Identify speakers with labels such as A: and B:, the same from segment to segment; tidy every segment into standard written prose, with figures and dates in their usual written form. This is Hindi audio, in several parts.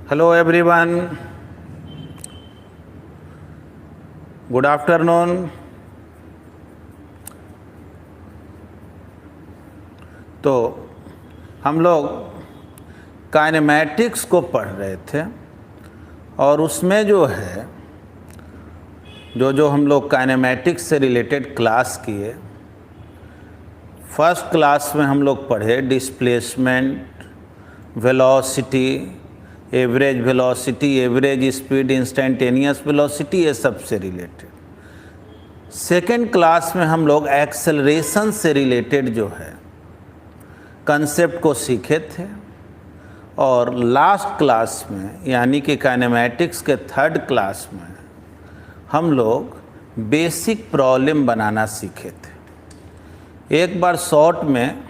A: Hello everyone, good afternoon. तो हम लोग काइनेमैटिक्स को पढ़ रहे थे और उसमें जो है जो हम लोग काइनेमैटिक्स से रिलेटेड क्लास किए, फर्स्ट क्लास में हम लोग पढ़े displacement, velocity, average velocity, average speed, instantaneous velocity, ये सब से रिलेटेड। सेकेंड क्लास में हम लोग एक्सेलरेशन से रिलेटेड जो है कंसेप्ट को सीखे थे और लास्ट क्लास में यानी कि काइनेमैटिक्स के थर्ड क्लास में हम लोग बेसिक प्रॉब्लम बनाना सीखे थे। एक बार शॉर्ट में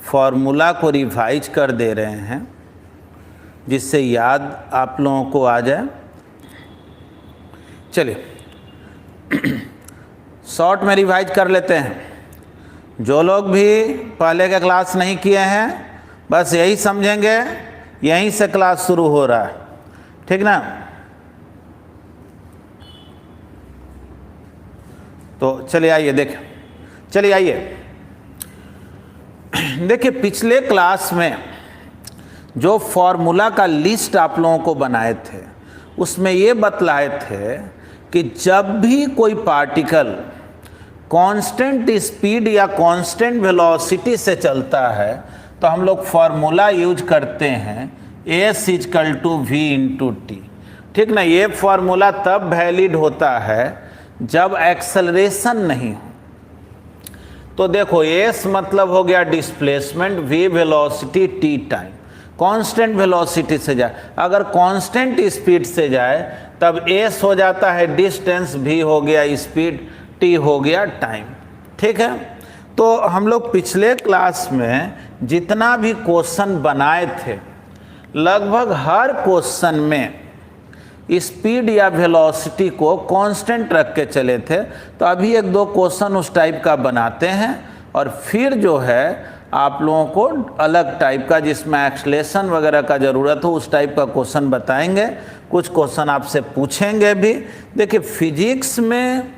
A: फॉर्मूला को रिवाइज कर दे रहे हैं जिससे याद आप लोगों को आ जाए। चलिए शॉर्ट में रिवाइज कर लेते हैं। जो लोग भी पहले के क्लास नहीं किए हैं बस यही समझेंगे यहीं से क्लास शुरू हो रहा है, ठीक ना। तो चलिए आइए देखें, चलिए आइए देखिए पिछले क्लास में जो फॉर्मूला का लिस्ट आप लोगों को बनाए थे उसमें ये बतलाए थे कि जब भी कोई पार्टिकल कांस्टेंट स्पीड या कांस्टेंट वेलोसिटी से चलता है तो हम लोग फॉर्मूला यूज करते हैं s = v/t, ठीक ना। ये फॉर्मूला तब वैलिड होता है जब एक्सेलरेशन नहीं हो। तो देखो s मतलब हो गया displacement, v velocity, t time. Constant velocity से जाए, अगर कांस्टेंट स्पीड से जाए तब s हो जाता है डिस्टेंस, v हो गया स्पीड, t हो गया टाइम, ठीक है। तो हम लोग पिछले क्लास में जितना भी क्वेश्चन बनाए थे लगभग हर क्वेश्चन में स्पीड या वेलोसिटी को कांस्टेंट रख के चले थे। तो अभी एक दो क्वेश्चन उस टाइप का बनाते हैं और फिर जो है आप लोगों को अलग टाइप का जिसमें एक्सेलरेशन वगैरह का ज़रूरत हो उस टाइप का क्वेश्चन बताएंगे। कुछ क्वेश्चन आपसे पूछेंगे भी। देखिए फिजिक्स में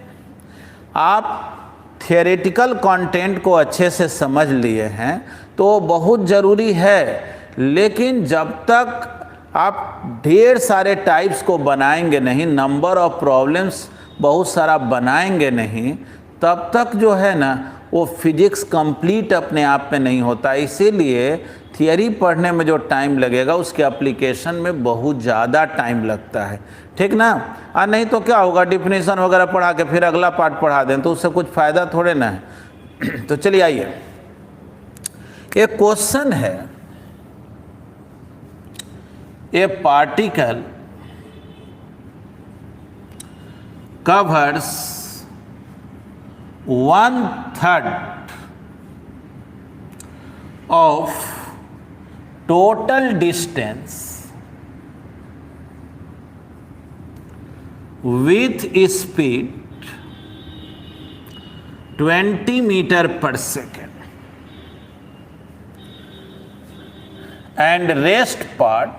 A: आप थियोरेटिकल कंटेंट को अच्छे से समझ लिए हैं तो बहुत ज़रूरी है, लेकिन जब तक आप ढेर सारे टाइप्स को बनाएंगे नहीं, नंबर ऑफ प्रॉब्लम्स बहुत सारा बनाएंगे नहीं, तब तक जो है ना वो फिजिक्स कंप्लीट अपने आप में नहीं होता। इसीलिए थियरी पढ़ने में जो टाइम लगेगा उसके एप्लीकेशन में बहुत ज़्यादा टाइम लगता है, ठीक ना। और नहीं तो क्या होगा, डिफिनीशन वगैरह पढ़ा के फिर अगला पार्ट पढ़ा दें तो उससे कुछ फ़ायदा थोड़े ना है। तो चलिए आइए, एक क्वेश्चन है, a particle covers 1/3 of total distance with speed 20 meter per second and rest part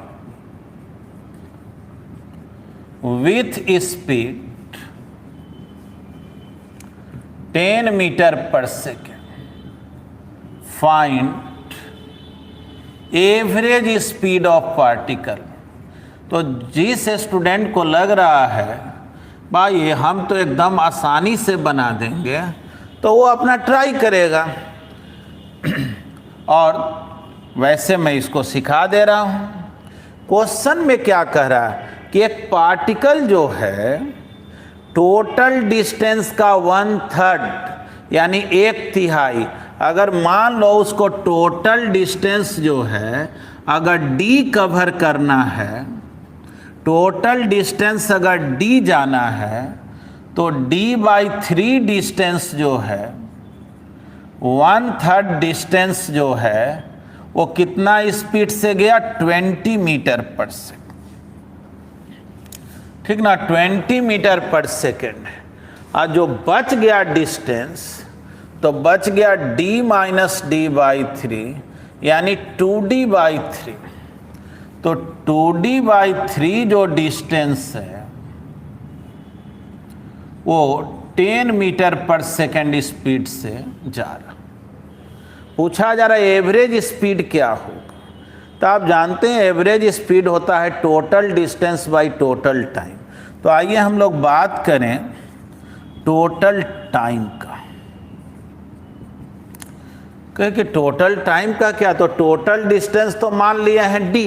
A: with speed 10 meter per second. Find average speed of particle. तो जिस स्टूडेंट को लग रहा है भाई हम तो एकदम आसानी से बना देंगे तो वो अपना ट्राई करेगा और वैसे मैं इसको सिखा दे रहा हूँ। क्वेश्चन में क्या कह रहा है कि एक पार्टिकल जो है टोटल डिस्टेंस का 1/3 यानी 1/3, अगर मान लो उसको टोटल डिस्टेंस जो है अगर d कवर करना है, टोटल डिस्टेंस अगर d जाना है तो d/3 डिस्टेंस जो है 1/3 डिस्टेंस जो है वो कितना स्पीड से गया 20 मीटर पर सेकेंड, ठीक ना। 20 मीटर पर सेकेंड और जो बच गया डिस्टेंस तो बच गया d - d/3 यानी 2d/3। तो 2d/3 जो डिस्टेंस है वो 10 मीटर पर सेकेंड स्पीड से जा रहा। पूछा जा रहा है एवरेज स्पीड क्या होगा। तो आप जानते हैं एवरेज स्पीड होता है total distance by total time. तो आइए हम लोग बात करें टोटल टाइम का। कि टोटल टाइम का क्या, तो टोटल डिस्टेंस तो मान लिया है d,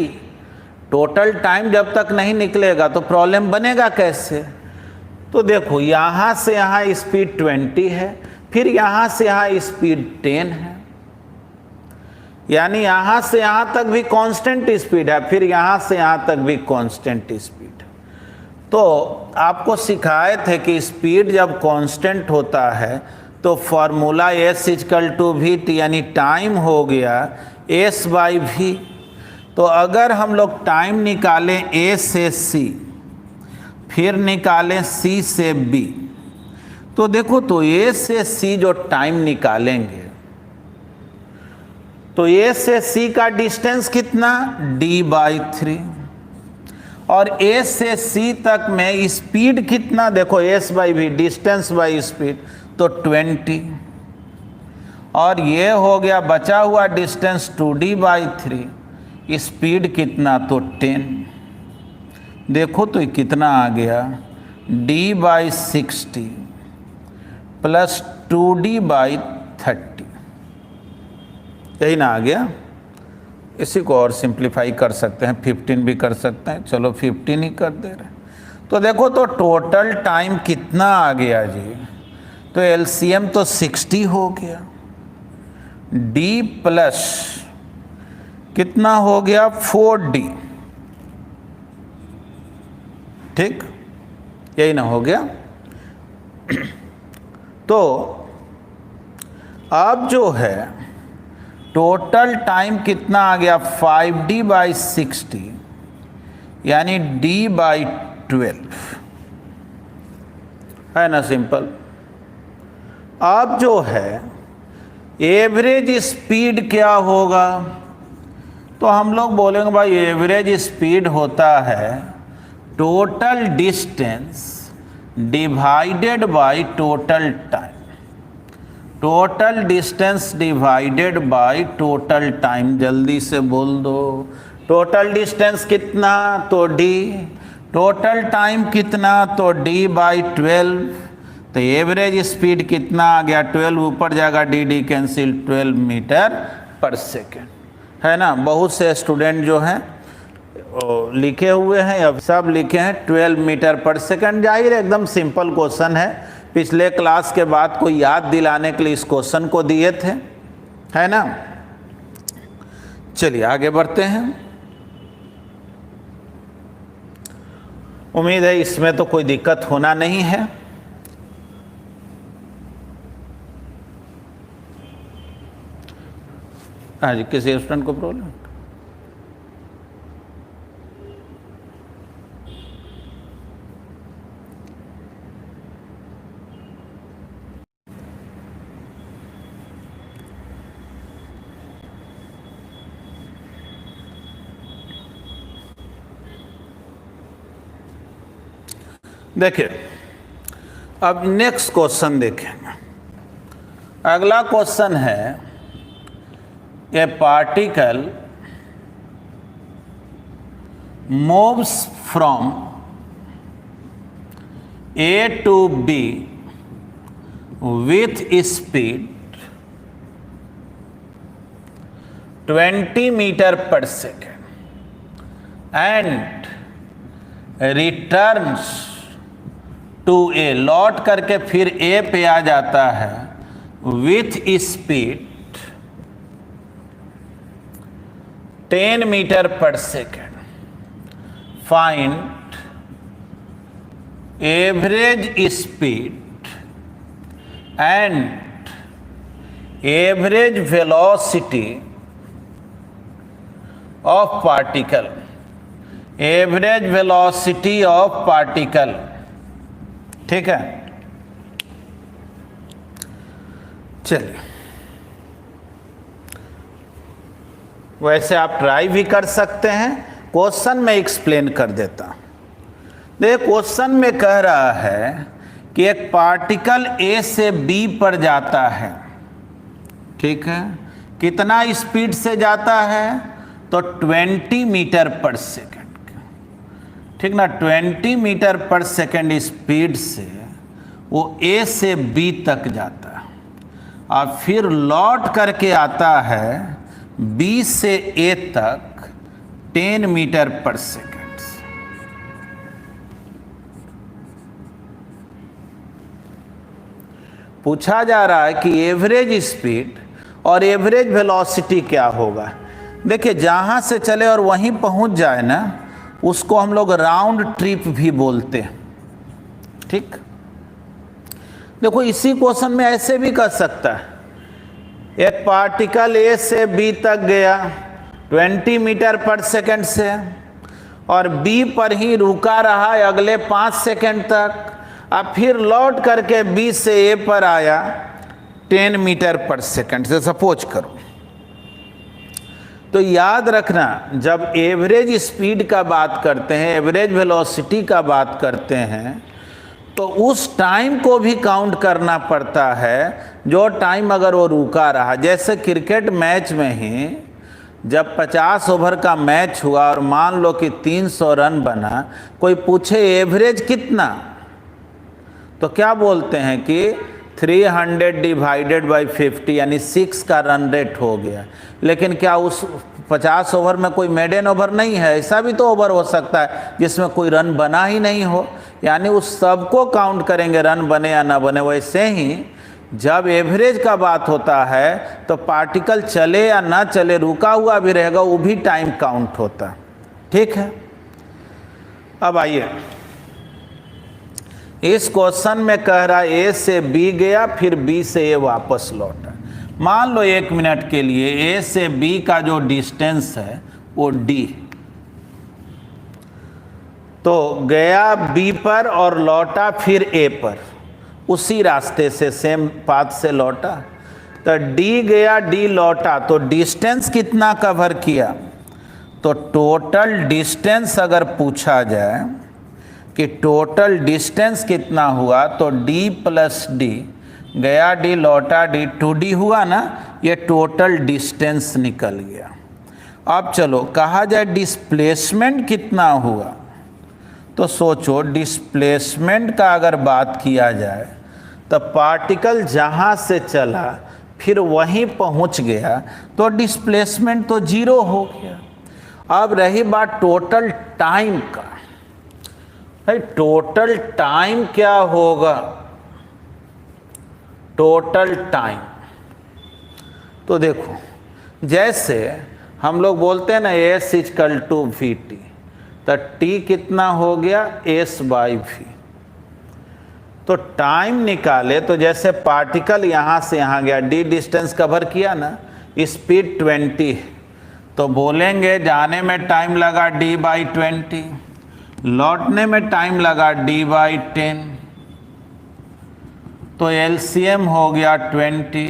A: टोटल टाइम जब तक नहीं निकलेगा तो प्रॉब्लम बनेगा कैसे। तो देखो यहाँ से यहाँ स्पीड 20 है, फिर यहाँ से यहाँ स्पीड 10 है, यानी यहाँ से यहाँ तक भी कांस्टेंट स्पीड है, फिर यहाँ से यहाँ तक भी कांस्टेंट स्पीड है। तो आपको सिखाए थे कि स्पीड जब कांस्टेंट होता है तो फॉर्मूला s = v, यानी टाइम हो गया s/v। तो अगर हम लोग टाइम निकालें a से c, फिर निकालें c से b, तो देखो तो a से c जो टाइम निकालेंगे तो a से c का डिस्टेंस कितना d/3, और a से c तक में स्पीड कितना, देखो s/v डिस्टेंस बाय स्पीड तो 20, और ये हो गया बचा हुआ डिस्टेंस 2d/3, स्पीड कितना तो 10। देखो तो कितना आ गया d/60 प्लस 2d/30, यही ना आ गया। इसी को और सिंप्लीफाई कर सकते हैं, 15 भी कर सकते हैं, चलो 15 ही कर दे रहे। तो देखो तो टोटल टाइम कितना आ गया जी, तो एलसीएम तो 60 हो गया, d प्लस कितना हो गया 4d, ठीक, यही ना हो गया। तो अब जो है टोटल टाइम कितना आ गया 5d/60, यानी d/12, है ना सिंपल। अब जो है एवरेज स्पीड क्या होगा, तो हम लोग बोलेंगे भाई एवरेज स्पीड होता है total distance divided by total time, total distance divided by total time. जल्दी से बोल दो, टोटल डिस्टेंस कितना तो d, टोटल टाइम कितना तो d/12, तो एवरेज स्पीड कितना आ गया 12, ऊपर जाएगा dd cancel 12 metre per second, है ना। बहुत से स्टूडेंट जो हैं लिखे हुए हैं, अब सब लिखे हैं 12 मीटर पर सेकेंड। जाहिर एकदम सिंपल क्वेश्चन है, पिछले क्लास के बाद को याद दिलाने के लिए इस क्वेश्चन को दिए थे, है ना। चलिए आगे बढ़ते हैं। उम्मीद है इसमें तो कोई दिक्कत होना नहीं है। हाँ जी, किसी स्टूडेंट को प्रॉब्लम? देखिए अब नेक्स्ट क्वेश्चन देखेंगे। अगला क्वेश्चन है a particle moves from A to B with speed 20 metre per second and returns to A, लौट करके फिर ए पे आ जाता है with speed 10 metre per second. Find average speed and average velocity of particle, average velocity of particle, ठीक है। चलिए वैसे आप ट्राई भी कर सकते हैं, क्वेश्चन में एक्सप्लेन कर देता हूं। देखिए क्वेश्चन में कह रहा है कि एक पार्टिकल ए से बी पर जाता है, ठीक है, कितना स्पीड से जाता है, तो 20 मीटर पर सेकंड, ठीक ना, 20 मीटर पर सेकंड स्पीड से वो ए से बी तक जाता है और फिर लौट करके आता है बी से ए तक 10 मीटर पर सेकंड। पूछा जा रहा है कि एवरेज स्पीड और एवरेज वेलोसिटी क्या होगा। देखिए जहाँ से चले और वहीं पहुँच जाए ना, उसको हम लोग राउंड ट्रिप भी बोलते हैं, ठीक। देखो इसी क्वेश्चन में ऐसे भी कर सकता है, एक पार्टिकल ए से बी तक गया 20 मीटर पर सेकंड से और बी पर ही रुका रहा अगले 5 सेकंड तक, अब फिर लौट करके बी से ए पर आया 10 मीटर पर सेकंड से, सपोज करो। तो याद रखना जब एवरेज स्पीड का बात करते हैं, एवरेज वेलोसिटी का बात करते हैं, तो उस टाइम को भी काउंट करना पड़ता है जो टाइम अगर वो रुका रहा। जैसे क्रिकेट मैच में ही जब 50 ओवर का मैच हुआ और मान लो कि 300 रन बना, कोई पूछे एवरेज कितना, तो क्या बोलते हैं कि 300 डिवाइडेड बाई 50 यानी 6 का रन रेट हो गया। लेकिन क्या उस 50 ओवर में कोई मेडन ओवर नहीं है? ऐसा भी तो ओवर हो सकता है जिसमें कोई रन बना ही नहीं हो, यानी उस सबको काउंट करेंगे रन बने या ना बने। वैसे ही जब एवरेज का बात होता है तो पार्टिकल चले या ना चले, रुका हुआ भी रहेगा, वो भी टाइम काउंट होता है, ठीक है। अब आइए इस क्वेश्चन में कह रहा है ए से बी गया फिर बी से ए वापस लौटा। मान लो 1 मिनट के लिए ए से बी का जो डिस्टेंस है वो डी, तो गया बी पर और लौटा फिर ए पर, उसी रास्ते से सेम पाथ से लौटा। तो डी गया डी लौटा, तो डिस्टेंस कितना कवर किया, तो टोटल डिस्टेंस अगर पूछा जाए कि टोटल डिस्टेंस कितना हुआ, तो d प्लस डी, गया डी लौटा डी, 2d हुआ ना, ये टोटल डिस्टेंस निकल गया। अब चलो कहा जाए डिस्प्लेसमेंट कितना हुआ, तो सोचो डिस्प्लेसमेंट का अगर बात किया जाए तो पार्टिकल जहाँ से चला फिर वहीं पहुँच गया, तो डिस्प्लेसमेंट तो 0 हो गया। अब रही बात टोटल टाइम का, भाई टोटल टाइम क्या होगा, टोटल टाइम तो देखो जैसे हम लोग बोलते हैं ना S = VT, तो T कितना हो गया S/V। तो टाइम निकाले तो जैसे पार्टिकल यहाँ से यहाँ गया, d डिस्टेंस कवर किया ना, स्पीड 20, तो बोलेंगे जाने में टाइम लगा d/20, लौटने में टाइम लगा d/10, तो LCM हो गया 20,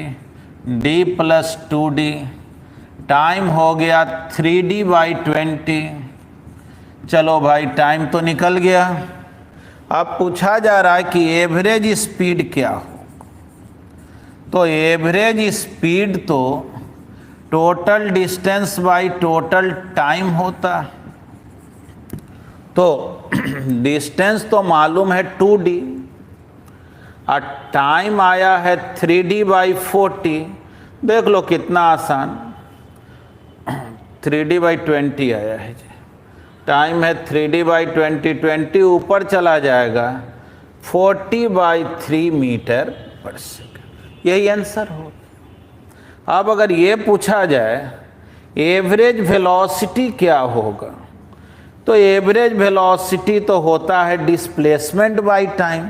A: d + 2d, टाइम हो गया 3d/20। चलो भाई टाइम तो निकल गया। अब पूछा जा रहा है कि एवरेज स्पीड क्या हो, तो एवरेज स्पीड तो total distance by total time होता। तो डिस्टेंस तो मालूम है 2d और टाइम आया है 3d/40। देख लो कितना आसान, 3d/20 आया है, टाइम है 3d/20, 20 ऊपर चला जाएगा 40/3 मीटर पर सेकंड, यही आंसर हो। अब अगर ये पूछा जाए एवरेज वेलोसिटी क्या होगा, तो एवरेज वेलोसिटी तो होता है डिस्प्लेसमेंट बाई टाइम,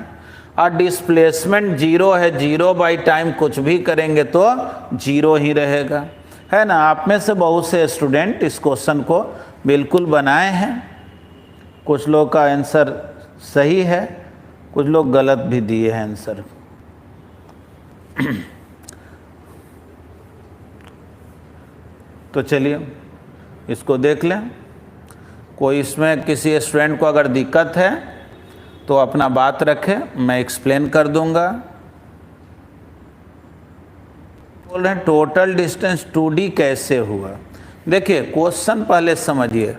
A: और डिस्प्लेसमेंट 0 है, 0/टाइम कुछ भी करेंगे तो 0 ही रहेगा, है ना। आप में से बहुत से स्टूडेंट इस क्वेश्चन को बिल्कुल बनाए हैं, कुछ लोग का आंसर सही है, कुछ लोग गलत भी दिए हैं आंसर। तो चलिए इसको देख लें। कोई इसमें किसी स्टूडेंट को अगर दिक्कत है तो अपना बात रखे, मैं एक्सप्लेन कर दूंगा। बोल रहे हैं टोटल डिस्टेंस 2D कैसे हुआ। देखिए क्वेश्चन पहले समझिए,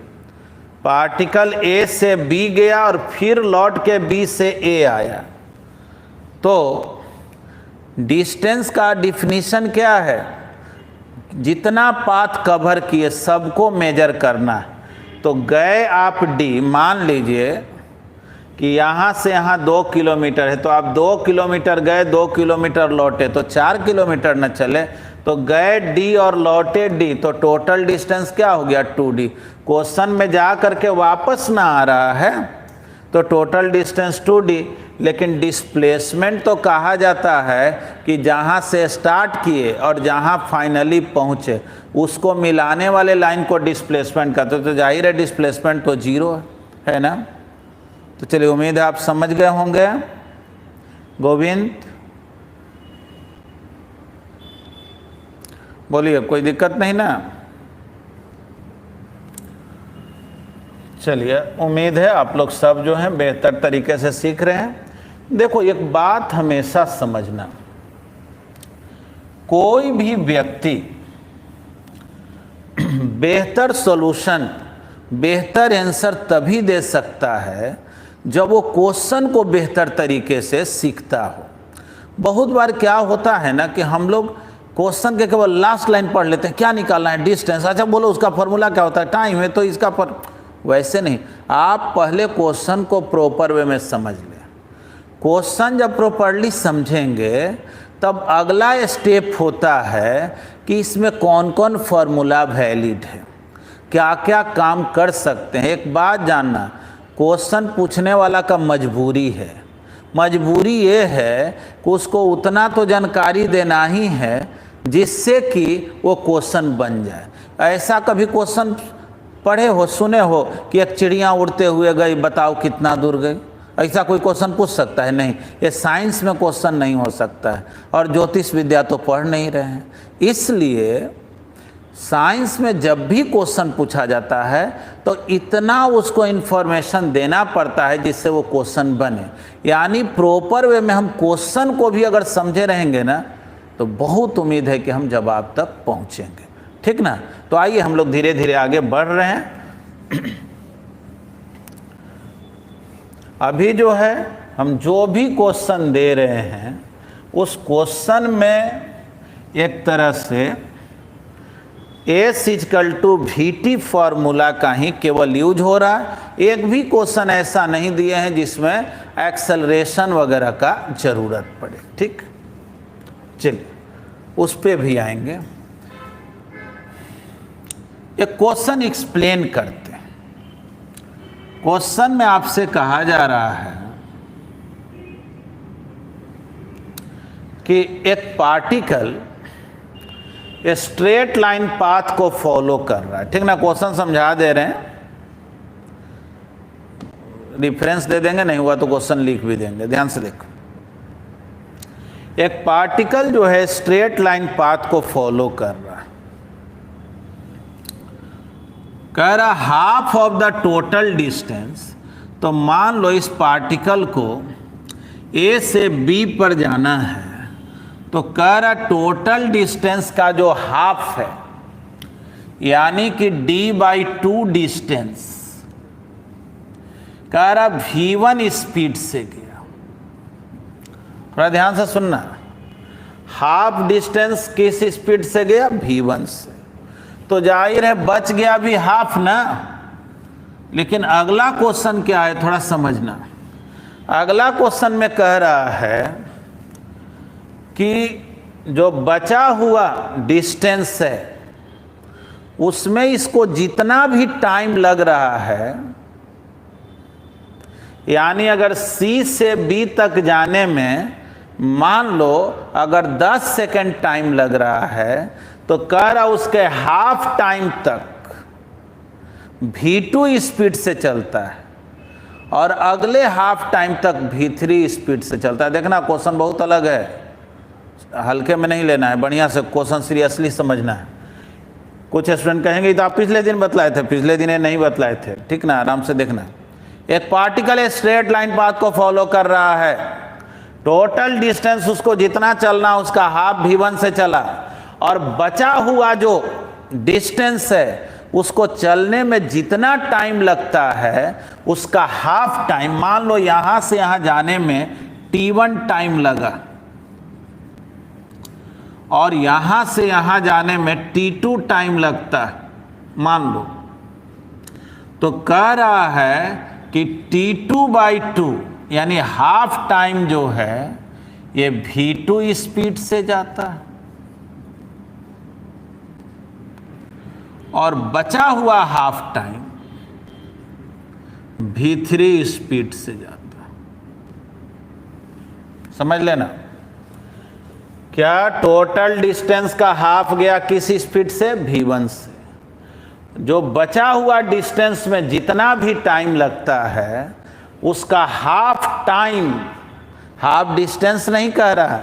A: पार्टिकल A से B गया और फिर लौट के B से A आया, तो डिस्टेंस का डिफिनीशन क्या है? जितना पाथ कवर किए सबको मेजर करना है। तो गए आप D, मान लीजिए कि यहाँ से यहाँ 2 किलोमीटर है, तो आप 2 किलोमीटर गए, 2 किलोमीटर लौटे, तो 4 किलोमीटर न चले, तो गए D और लौटे D, तो टोटल डिस्टेंस क्या हो गया? 2D। क्वेश्चन में जा करके वापस ना आ रहा है तो टोटल डिस्टेंस 2D, लेकिन डिस्प्लेसमेंट तो कहा जाता है कि जहाँ से स्टार्ट किए और जहाँ फाइनली पहुँचे उसको मिलाने वाले लाइन को डिस्प्लेसमेंट कहते, तो जाहिर है डिस्प्लेसमेंट तो 0 है ना। तो चलिए, उम्मीद है आप समझ गए होंगे। गोविंद बोलिए, कोई दिक्कत नहीं ना? चलिए, उम्मीद है आप लोग सब जो हैं बेहतर तरीके से सीख रहे हैं। देखो, एक बात हमेशा समझना, कोई भी व्यक्ति बेहतर सॉल्यूशन, बेहतर आंसर तभी दे सकता है जब वो क्वेश्चन को बेहतर तरीके से सीखता हो। बहुत बार क्या होता है ना कि हम लोग क्वेश्चन के केवल लास्ट लाइन पढ़ लेते हैं, क्या निकालना है? डिस्टेंस। अच्छा बोलो उसका फॉर्मूला क्या होता है? टाइम है तो इसका पर, वैसे नहीं। आप पहले क्वेश्चन को प्रॉपर वे में समझ लें। क्वेश्चन जब प्रॉपरली समझेंगे तब अगला स्टेप होता है कि इसमें कौन कौन फार्मूला वैलिड है, क्या क्या काम कर सकते हैं। एक बात जानना, क्वेश्चन पूछने वाला का मजबूरी है। मजबूरी ये है कि उसको उतना तो जानकारी देना ही है जिससे कि वो क्वेश्चन बन जाए। ऐसा कभी क्वेश्चन पढ़े हो, सुने हो कि एक चिड़िया उड़ते हुए गई, बताओ कितना दूर गई? ऐसा कोई क्वेश्चन पूछ सकता है? नहीं। ये साइंस में क्वेश्चन नहीं हो सकता है, और ज्योतिष विद्या तो पढ़ नहीं रहे हैं। इसलिए साइंस में जब भी क्वेश्चन पूछा जाता है तो इतना उसको इन्फॉर्मेशन देना पड़ता है जिससे वो क्वेश्चन बने। यानी प्रॉपर वे में हम क्वेश्चन को भी अगर समझे रहेंगे ना तो बहुत उम्मीद है कि हम जवाब तक पहुंचेंगे। ठीक ना? तो आइए हम लोग धीरे धीरे आगे बढ़ रहे हैं। अभी जो है हम जो भी क्वेश्चन दे रहे हैं उस क्वेश्चन में एक तरह से S=VT फार्मूला का ही केवल यूज हो रहा है। एक भी क्वेश्चन ऐसा नहीं दिए हैं जिसमें एक्सेलरेशन वगैरह का जरूरत पड़े। ठीक, चलिए उस पे भी आएंगे। एक क्वेश्चन एक्सप्लेन करते हैं। क्वेश्चन में आपसे कहा जा रहा है कि एक पार्टिकल स्ट्रेट लाइन पाथ को फॉलो कर रहा है। ठीक ना? क्वेश्चन समझा दे रहे हैं, रिफरेंस दे देंगे, नहीं हुआ तो क्वेश्चन लिख भी देंगे। ध्यान से देखो, एक पार्टिकल जो है स्ट्रेट लाइन पाथ को फॉलो कर रहा है। कह रहा half of the total distance. तो मान लो इस पार्टिकल को A से B पर जाना है, तो कह रहा टोटल डिस्टेंस का जो हाफ है, यानी कि D/2 डिस्टेंस, कह रहा V1 स्पीड से गया। थोड़ा ध्यान से सुनना, हाफ डिस्टेंस किस स्पीड से गया? V1 से। तो जाहिर है बच गया भी हाफ ना। लेकिन अगला क्वेश्चन क्या है, थोड़ा समझना। अगला क्वेश्चन में कह रहा है कि जो बचा हुआ डिस्टेंस है उसमें इसको जितना भी टाइम लग रहा है, यानी अगर C से B तक जाने में मान लो अगर 10 सेकेंड टाइम लग रहा है, तो कह रहा उसके हाफ टाइम तक V2 स्पीड से चलता है और अगले हाफ टाइम तक V3 स्पीड से चलता है। देखना क्वेश्चन बहुत अलग है, हल्के में नहीं लेना है, बढ़िया से क्वेश्चन सीरियसली समझना है। कुछ स्टूडेंट कहेंगे तो आप पिछले दिन बतलाए थे, पिछले दिन ये नहीं बतलाए थे, ठीक ना, आराम से देखना। एक पार्टिकल स्ट्रेट लाइन पाथ को फॉलो कर रहा है, टोटल डिस्टेंस उसको जितना चलना उसका हाफ v1 से चला, और बचा हुआ जो डिस्टेंस है उसको चलने में जितना टाइम लगता है उसका हाफ टाइम, मान लो यहां से यहां जाने में t1 टाइम लगा और यहां से यहां जाने में t2 टाइम लगता है, मान लो, तो कह रहा है कि t2/2 यानी हाफ टाइम जो है ये v2 स्पीड से जाता है और बचा हुआ हाफ टाइम v3 स्पीड से जाता है। समझ लेना, क्या टोटल डिस्टेंस का हाफ गया किस स्पीड से, v1 से। जो बचा हुआ डिस्टेंस में जितना भी टाइम लगता है उसका हाफ टाइम, हाफ डिस्टेंस नहीं कह रहा,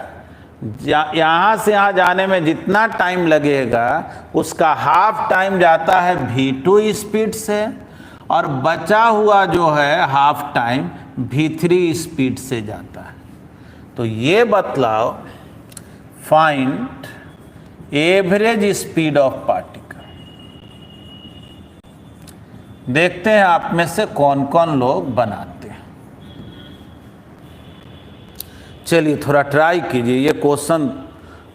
A: यहां से यहां जाने में जितना टाइम लगेगा उसका हाफ टाइम जाता है v2 स्पीड से, और बचा हुआ जो है हाफ टाइम v3 स्पीड से जाता है। तो ये बतलाओ, find average speed of particle. देखते हैं आप में से कौन कौन लोग बनाते हैं। चलिए थोड़ा ट्राई कीजिए, ये क्वेश्चन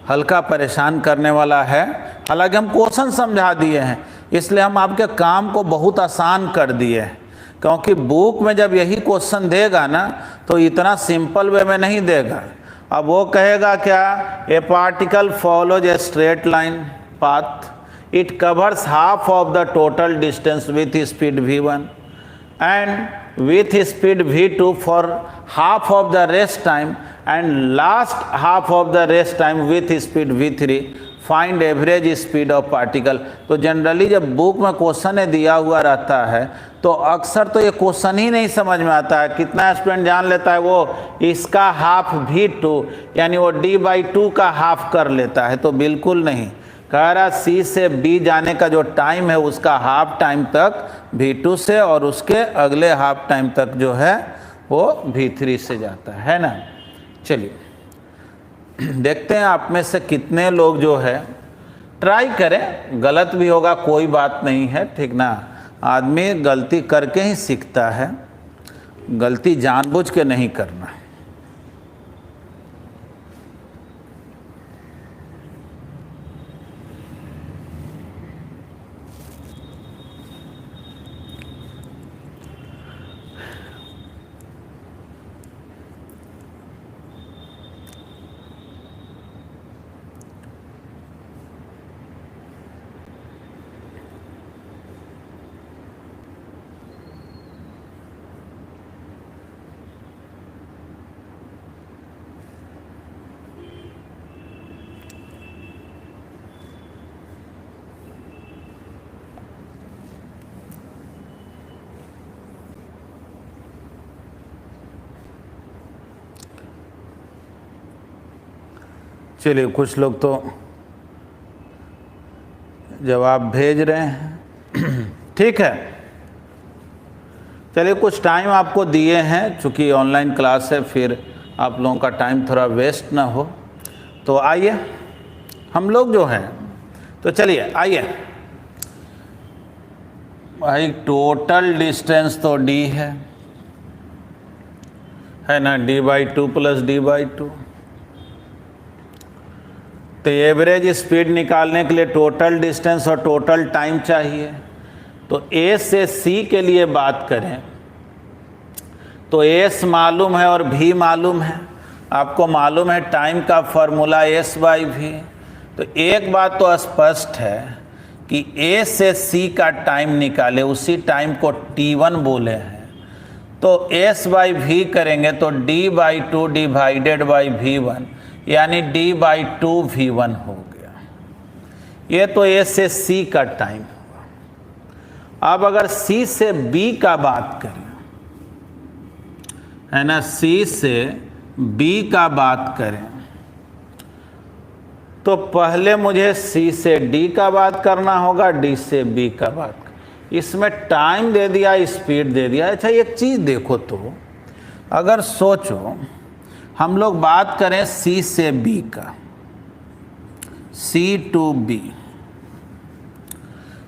A: हल्का परेशान करने वाला है, हालांकि हम क्वेश्चन समझा दिए हैं इसलिए हम आपके काम को बहुत आसान कर दिए हैं, क्योंकि बुक में जब यही क्वेश्चन देगा ना तो इतना सिंपल वे में नहीं देगा। अब वो कहेगा क्या, ए particle follows a straight line path, it covers half of the total distance with speed v1 and with speed v2 for half of the rest time and last half of the rest time with speed v3, find average speed of particle। तो जनरली जब बुक में क्वेश्चन दिया हुआ रहता है तो अक्सर तो ये क्वेश्चन ही नहीं समझ में आता है। कितना स्टूडेंट जान लेता है वो इसका हाफ v2 यानी वो d/2 का हाफ कर लेता है, तो बिल्कुल नहीं। कह रहा सी से बी जाने का जो टाइम है उसका हाफ टाइम तक v2 से और उसके अगले हाफ टाइम तक जो है वो v3 से जाता है ना। चलिए देखते हैं आप में से कितने लोग जो है ट्राई करें, गलत भी होगा कोई बात नहीं है, ठीक ना, आदमी गलती करके ही सीखता है, गलती जानबूझ के नहीं करना। चलिए कुछ लोग तो जवाब भेज रहे हैं, ठीक है। चलिए कुछ टाइम आपको दिए हैं, चूँकि ऑनलाइन क्लास है फिर आप लोगों का टाइम थोड़ा वेस्ट ना हो, तो आइए हम लोग जो हैं, तो चलिए आइए भाई, टोटल डिस्टेंस तो d है ना, d/2 + d/2। तो एवरेज स्पीड निकालने के लिए टोटल डिस्टेंस और टोटल टाइम चाहिए। तो A से C के लिए बात करें तो S मालूम है और V मालूम है, आपको मालूम है टाइम का फॉर्मूला S/V। तो एक बात तो स्पष्ट है कि A से C का टाइम निकाले, उसी टाइम को T1 बोले हैं, तो S/V करेंगे तो d/2 डिवाइडेड बाई V1 यानी d/2 V1 हो गया। ये तो A से C का टाइम हुआ। अब अगर C से B का बात करें, है ना, C से B का बात करें तो पहले मुझे C से D का बात करना होगा, D से B का बात। इसमें टाइम दे दिया, स्पीड दे दिया। अच्छा एक चीज़ देखो, तो अगर सोचो हम लोग बात करें C से B का, C to B,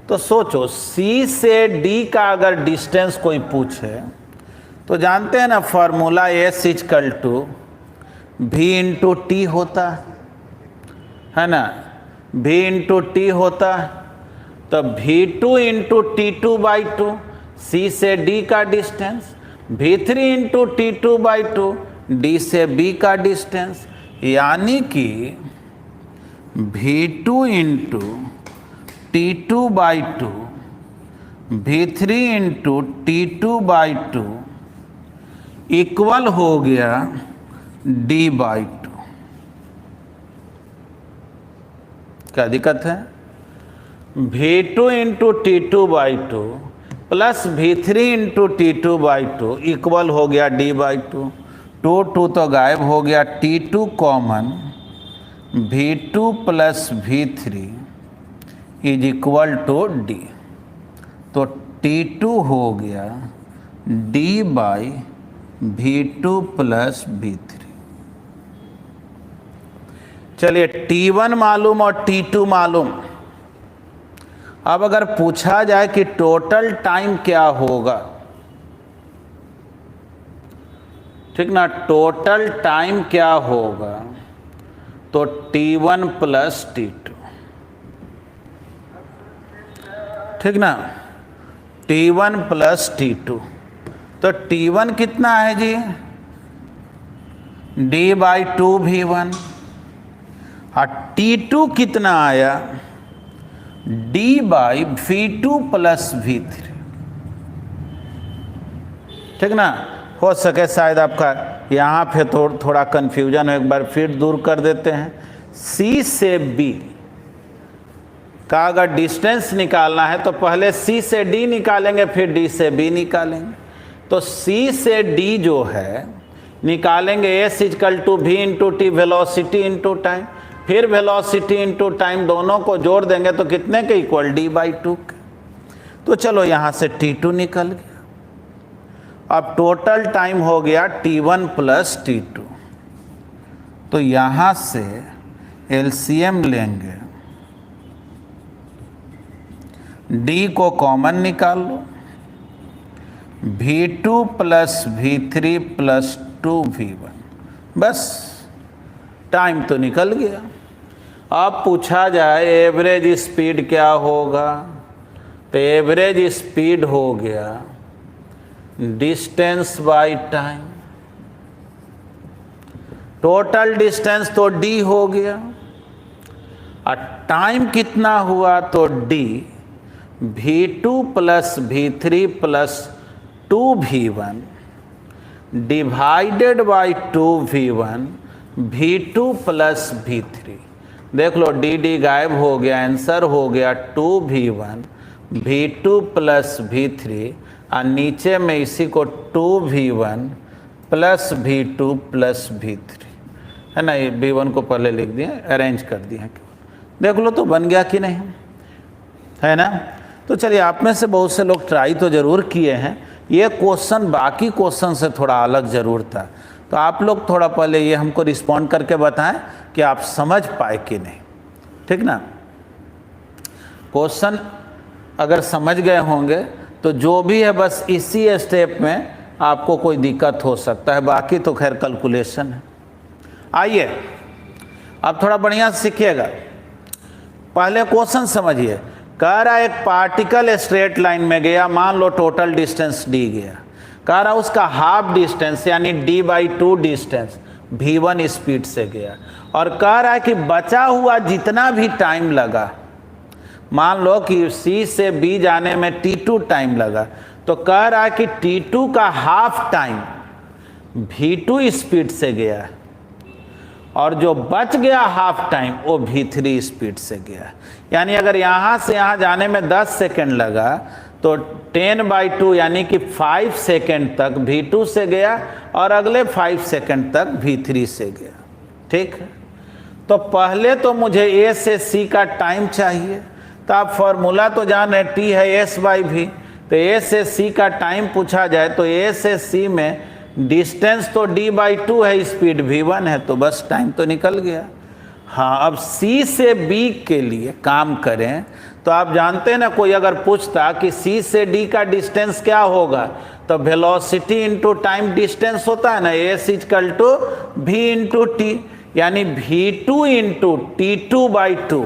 A: तो सोचो C से D का अगर डिस्टेंस कोई पूछे तो जानते हैं ना formula S equal to V into T होता है ना, V इंटू टी होता। तो V2 इंटू T2/2 C से D का distance, V3 into T2/2 D से B का डिस्टेंस, यानी कि V2 into T2/2 V3 into T2/2 equal हो गया D/2। क्या दिक्कत है? V2 into T2/2 plus V3 into T2/2 equal हो गया D/2। 2 तो गायब हो गया, T2 common, V2 plus V3 is equal to D। तो T2 हो गया D/V2 प्लस V3। चलिए T1 मालूम और T2 मालूम। अब अगर पूछा जाए कि टोटल टाइम क्या होगा, ठीक ना, टोटल टाइम क्या होगा, तो T1 प्लस T2, ठीक ना, T1 प्लस T2। तो T1 कितना है जी? D/2 V1। और T2 कितना आया? D/V2 प्लस V3, ठीक ना। हो सके शायद आपका यहाँ पे थोड़ा कन्फ्यूजन हो, एक बार फिर दूर कर देते हैं। C से B का अगर डिस्टेंस निकालना है तो पहले C से D निकालेंगे, फिर D से B निकालेंगे। तो C से D जो है निकालेंगे S equal to V into T, velocity into time, फिर वेलोसिटी इंटू टाइम, दोनों को जोड़ देंगे तो कितने के इक्वल? D/2 के। तो चलो यहाँ से T2 निकल गया। अब टोटल टाइम हो गया T1 प्लस T2। तो यहाँ से LCM लेंगे, D को कॉमन निकाल लो, V2 plus V3 plus 2V1, बस टाइम तो निकल गया। अब पूछा जाए एवरेज स्पीड क्या होगा, तो एवरेज स्पीड हो गया distance by time. Total distance तो D हो गया, और टाइम कितना हुआ, तो D V2 plus V3 plus 2V1 divided by 2V1 V2 plus V3। देख लो D गायब हो गया, आंसर हो गया 2V1 V2 प्लस V3, और नीचे में इसी को 2V1 plus V2 plus V3, है ना। ये V1 को पहले लिख दिए, अरेंज कर दिए। देख लो तो बन गया कि नहीं, है ना। तो चलिए, आप में से बहुत से लोग ट्राई तो ज़रूर किए हैं। ये क्वेश्चन बाकी क्वेश्चन से थोड़ा अलग ज़रूर था, तो आप लोग थोड़ा पहले ये हमको रिस्पॉन्ड करके बताएं कि आप समझ पाए कि नहीं, ठीक ना। क्वेश्चन अगर समझ गए होंगे तो जो भी है बस इसी स्टेप में आपको कोई दिक्कत हो सकता है, बाकी तो खैर कैलकुलेशन है। आइए अब थोड़ा बढ़िया से सीखिएगा। पहले क्वेश्चन समझिए। कह रहा एक पार्टिकल स्ट्रेट लाइन में गया, मान लो टोटल डिस्टेंस D गया, कह रहा उसका हाफ डिस्टेंस यानी D/2 डिस्टेंस V1 स्पीड से गया, और कह रहा है कि बचा हुआ जितना भी टाइम लगा, मान लो कि C से B जाने में T2 टाइम लगा, तो कह रहा है कि T2 का हाफ टाइम V2 स्पीड से गया, और जो बच गया हाफ टाइम वो V3 स्पीड से गया। यानी अगर यहाँ से यहाँ जाने में 10 सेकेंड लगा तो 10/2 यानी कि 5 सेकेंड तक V2 से गया, और अगले 5 सेकेंड तक V3 से गया, ठीक है। तो पहले तो मुझे ए से सी का टाइम चाहिए। तो आप फॉर्मूला तो जान रहे टी है एस बाई भी, तो ए से सी का टाइम पूछा जाए तो ए से सी में डिस्टेंस तो डी बाई टू है, स्पीड v1 है, तो बस टाइम तो निकल गया। हाँ, अब सी से बी के लिए काम करें तो आप जानते हैं ना, कोई अगर पूछता कि सी से डी का डिस्टेंस क्या होगा, तो वेलोसिटी इंटू टाइम डिस्टेंस होता है ना, S equal to V into T, यानी v2 into T2 by to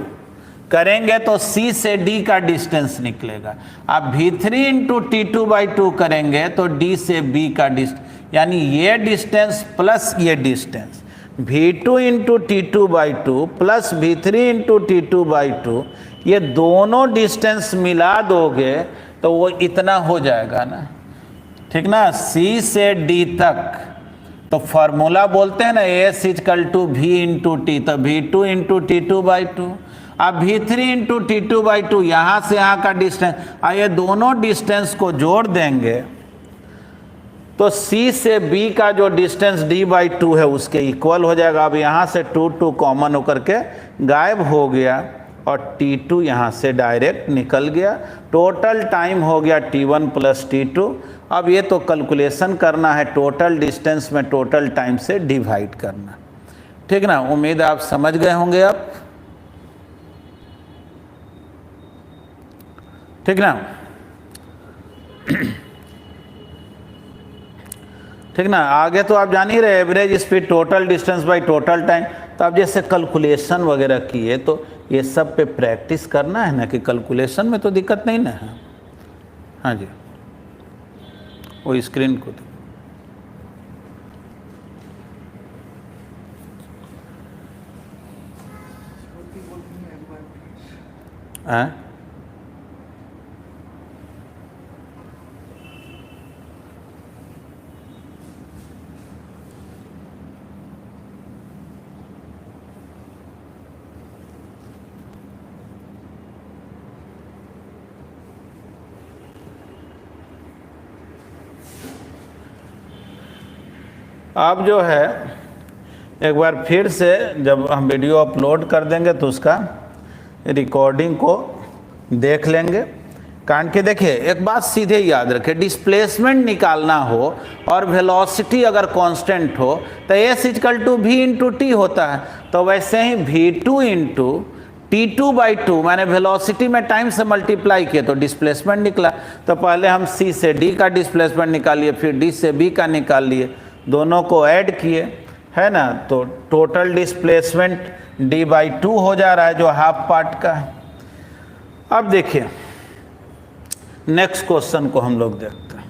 A: करेंगे तो C से D का डिस्टेंस निकलेगा। आप v3 into T2 by to करेंगे तो D से B का डिस्टेंस, यानी ये डिस्टेंस प्लस ये distance v2 into T2 by two plus v3 into T2 by to, ये दोनों डिस्टेंस मिला दोगे तो वो इतना हो जाएगा ना, ठीक ना, C से D तक। तो फार्मूला बोलते हैं ना S equal to V into T, तो v2 into T2 by to. अब v3 into T2 by to, यहाँ से यहाँ का डिस्टेंस, ये दोनों डिस्टेंस को जोड़ देंगे तो C से B का जो डिस्टेंस D बाई टू है उसके इक्वल हो जाएगा। अब यहाँ से 2 कॉमन होकर के गायब हो गया और T2 यहाँ से डायरेक्ट निकल गया। टोटल टाइम हो गया T1 प्लस T2। अब ये तो कैलकुलेशन करना है, टोटल डिस्टेंस में टोटल टाइम से डिवाइड करना, ठीक ना। उम्मीद आप समझ गए होंगे अब, ठीक ना, ठीक ना। आगे तो आप जान ही रहे, average speed, total distance by total time. तो आप जैसे कैलकुलेशन वगैरह किए तो ये सब पे प्रैक्टिस करना है ना, कि कैलकुलेशन में तो दिक्कत नहीं ना है। हाँ जी, वो स्क्रीन को हाँ? अब जो है एक बार फिर से जब हम वीडियो अपलोड कर देंगे तो उसका रिकॉर्डिंग को देख लेंगे। कारण कि देखिए एक बात सीधे याद रखें, डिस्प्लेसमेंट निकालना हो और वेलोसिटी अगर कांस्टेंट हो तो S equal to V into T होता है। तो वैसे ही v2 into T2 by two, मैंने वेलोसिटी में टाइम से मल्टीप्लाई किया तो डिस्प्लेसमेंट निकला। तो पहले हम C से D का डिस्प्लेसमेंट निकालिए, फिर D से B का निकाल लिए, दोनों को ऐड किए, है ना, तो total displacement D by two हो जा रहा है जो हाफ पार्ट का है। अब देखिए नेक्स्ट क्वेश्चन को हम लोग देखते हैं।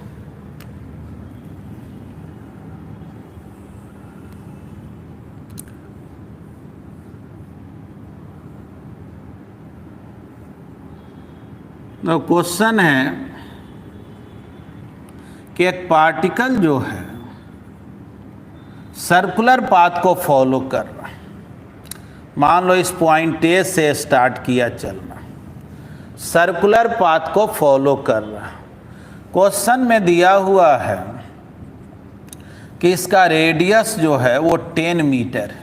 A: तो क्वेश्चन है कि एक पार्टिकल जो है सर्कुलर पाथ को फॉलो कर रहा है। मान लो इस पॉइंट ए से स्टार्ट किया चलना, सर्कुलर पाथ को फॉलो कर रहा है। क्वेश्चन में दिया हुआ है कि इसका रेडियस जो है वो 10 मीटर है,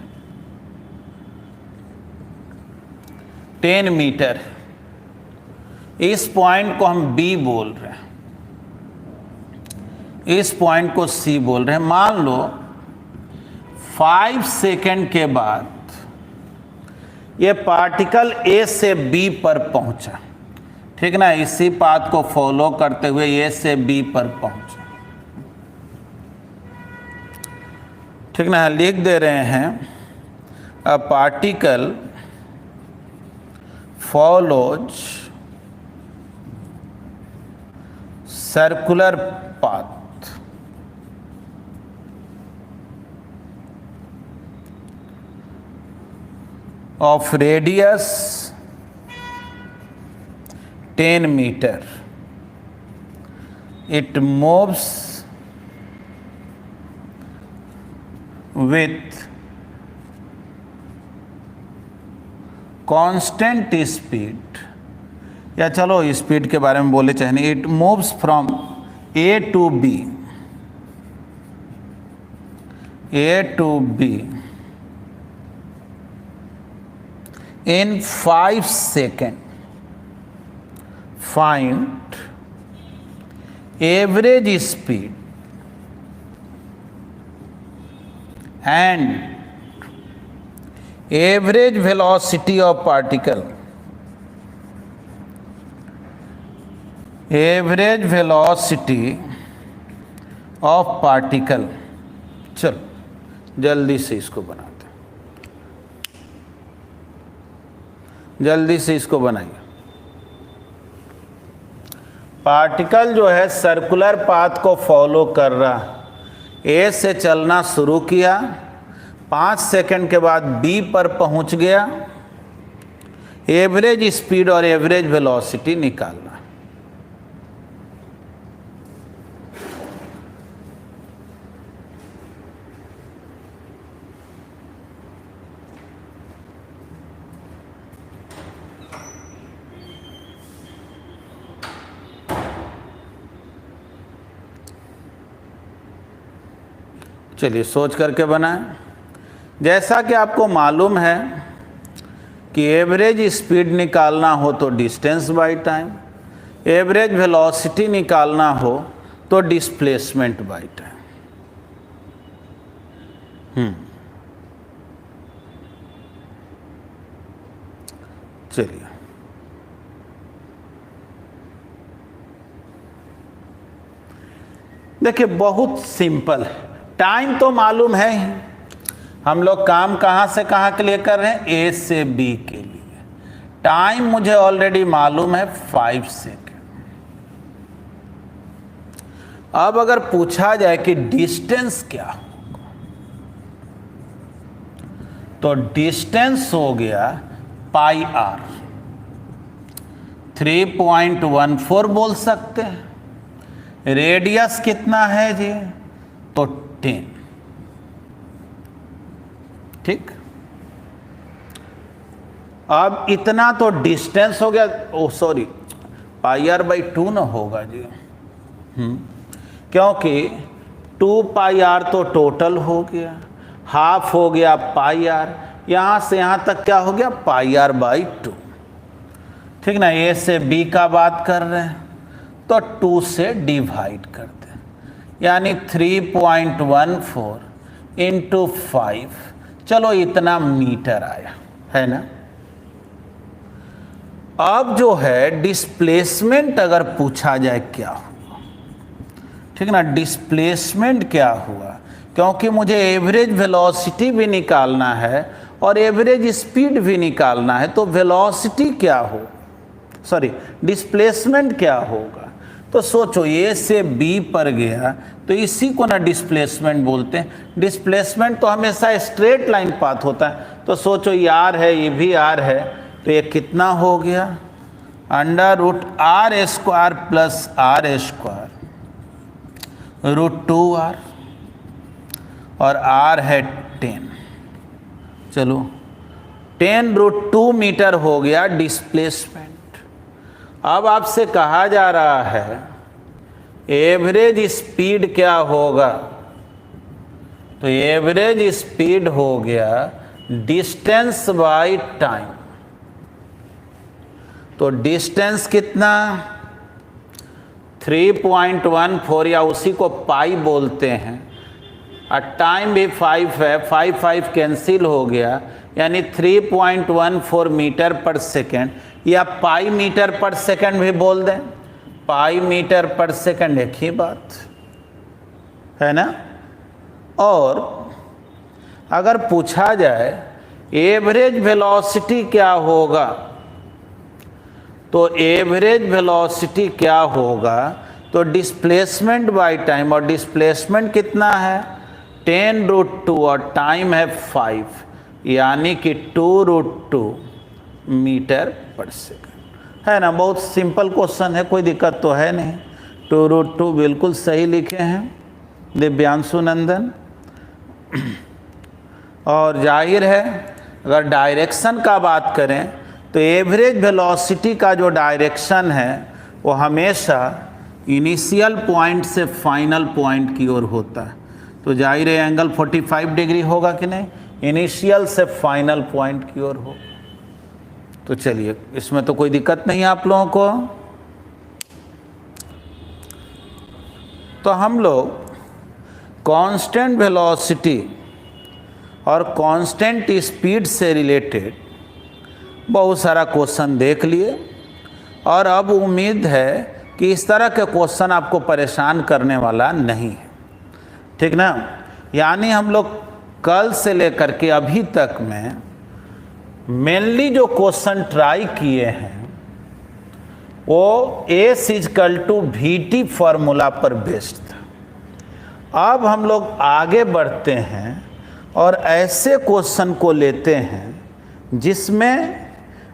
A: 10 मीटर। इस पॉइंट को हम B बोल रहे हैं, इस पॉइंट को C बोल रहे हैं। मान लो 5 सेकेंड के बाद ये पार्टिकल A से B पर पहुंचा, ठीक ना, इसी पाथ को फॉलो करते हुए A से B पर पहुंचा, ठीक ना। लिख दे रहे हैं a particle follows circular path of radius 10 meter. It moves with constant speed, या चलो स्पीड के बारे में बोले चाहे नहीं, it moves from A to B, A to B in 5 seconds. Find average speed and average velocity of particle. Average velocity of particle. चलो जल्दी से इसको बनाते हैं, जल्दी से इसको बनाइए। पार्टिकल जो है सर्कुलर पाथ को फॉलो कर रहा, ए से चलना शुरू किया, 5 सेकंड के बाद बी पर पहुंच गया। एवरेज स्पीड और एवरेज वेलोसिटी निकालना। चलिए सोच करके बनाएं। जैसा कि आपको मालूम है कि एवरेज स्पीड निकालना हो तो distance by time, average velocity निकालना हो तो डिस्प्लेसमेंट बाय टाइम। चलिए देखिए, बहुत सिंपल है। टाइम तो मालूम है ही, हम लोग काम कहाँ से कहाँ के लिए कर रहे हैं, ए से बी के लिए। टाइम मुझे ऑलरेडी मालूम है 5 सेकेंड। अब अगर पूछा जाए कि डिस्टेंस क्या होगा, तो डिस्टेंस हो गया पाई आर, 3.14 बोल सकते हैं। रेडियस कितना है जी, तो 10। ठीक, अब इतना तो डिस्टेंस हो गया। ओ सॉरी, पाई आर बाई 2 ना होगा जी, क्योंकि 2 पाई आर तो टोटल हो गया, हाफ हो गया पाई आर, यहां से यहां तक क्या हो गया, पाई आर बाई 2। ठीक ना, ए से बी का बात कर रहे हैं तो 2 से डिवाइड करते हैं, यानी 3.14 इंटू 5, चलो इतना मीटर आया है ना। अब जो है डिस्प्लेसमेंट अगर पूछा जाए क्या हुआ, ठीक ना, डिस्प्लेसमेंट क्या हुआ, क्योंकि मुझे एवरेज वेलोसिटी भी निकालना है और एवरेज स्पीड भी निकालना है, तो वेलोसिटी क्या हो, सॉरी डिस्प्लेसमेंट क्या होगा। तो सोचो, ए से बी पर गया तो इसी को ना डिस्प्लेसमेंट बोलते हैं। डिस्प्लेसमेंट तो हमेशा स्ट्रेट लाइन पाथ होता है, तो सोचो ये आर है, ये भी आर है, तो ये कितना हो गया, √r² प्लस r² √2r, और r है 10। चलो 10√2 मीटर हो गया डिस्प्लेसमेंट। अब आपसे कहा जा रहा है एवरेज स्पीड क्या होगा, तो एवरेज स्पीड हो गया डिस्टेंस बाय टाइम। तो डिस्टेंस कितना, 3.14, या उसी को पाई बोलते हैं, और टाइम भी 5 है, 5 कैंसिल हो गया, यानी 3.14 मीटर पर सेकेंड, या पाई मीटर पर सेकेंड भी बोल दें, पाई मीटर पर सेकेंड एक ही बात है ना। और अगर पूछा जाए एवरेज वेलोसिटी क्या होगा, तो एवरेज वेलोसिटी क्या होगा, तो डिस्प्लेसमेंट बाय टाइम, और डिस्प्लेसमेंट कितना है 10√2 और टाइम है 5, यानी कि 2√2 मीटर पर सेकेंड, है ना। बहुत सिंपल क्वेश्चन है, कोई दिक्कत तो है नहीं। 2√2 बिल्कुल सही लिखे हैं दिव्यांशु नंदन। और जाहिर है अगर डायरेक्शन का बात करें तो एवरेज वेलोसिटी का जो डायरेक्शन है वो हमेशा इनिशियल पॉइंट से फाइनल पॉइंट की ओर होता है, तो जाहिर है एंगल 45 डिग्री होगा कि नहीं, इनिशियल से फाइनल पॉइंट की ओर हो। तो चलिए, इसमें तो कोई दिक्कत नहीं है आप लोगों को। तो हम लोग कांस्टेंट वेलोसिटी और कांस्टेंट स्पीड से रिलेटेड बहुत सारा क्वेश्चन देख लिए, और अब उम्मीद है कि इस तरह के क्वेश्चन आपको परेशान करने वाला नहीं है, ठीक ना। यानी हम लोग कल से लेकर के अभी तक में मेनली जो क्वेश्चन ट्राई किए हैं वो S=VT फार्मूला पर बेस्ड था। अब हम लोग आगे बढ़ते हैं और ऐसे क्वेश्चन को लेते हैं जिसमें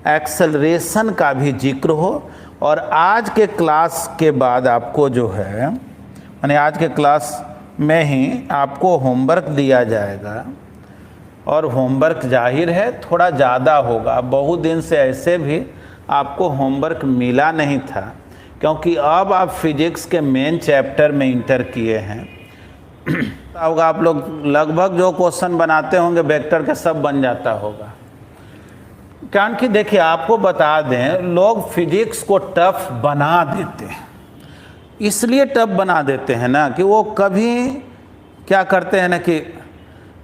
A: एक्सेलरेशन का भी जिक्र हो, और आज के क्लास के बाद आपको जो है, यानी आज के क्लास में ही आपको होमवर्क दिया जाएगा, और होमवर्क जाहिर है थोड़ा ज़्यादा होगा। बहुत दिन से ऐसे भी आपको होमवर्क मिला नहीं था, क्योंकि अब आप फिजिक्स के मेन चैप्टर में इंटर किए हैं। होगा आप लोग लगभग जो क्वेश्चन बनाते होंगे वेक्टर के सब बन जाता होगा। क्योंकि देखिए आपको बता दें, लोग फिजिक्स को टफ बना देते हैं। इसलिए टफ बना देते हैं ना कि वो कभी क्या करते हैं ना कि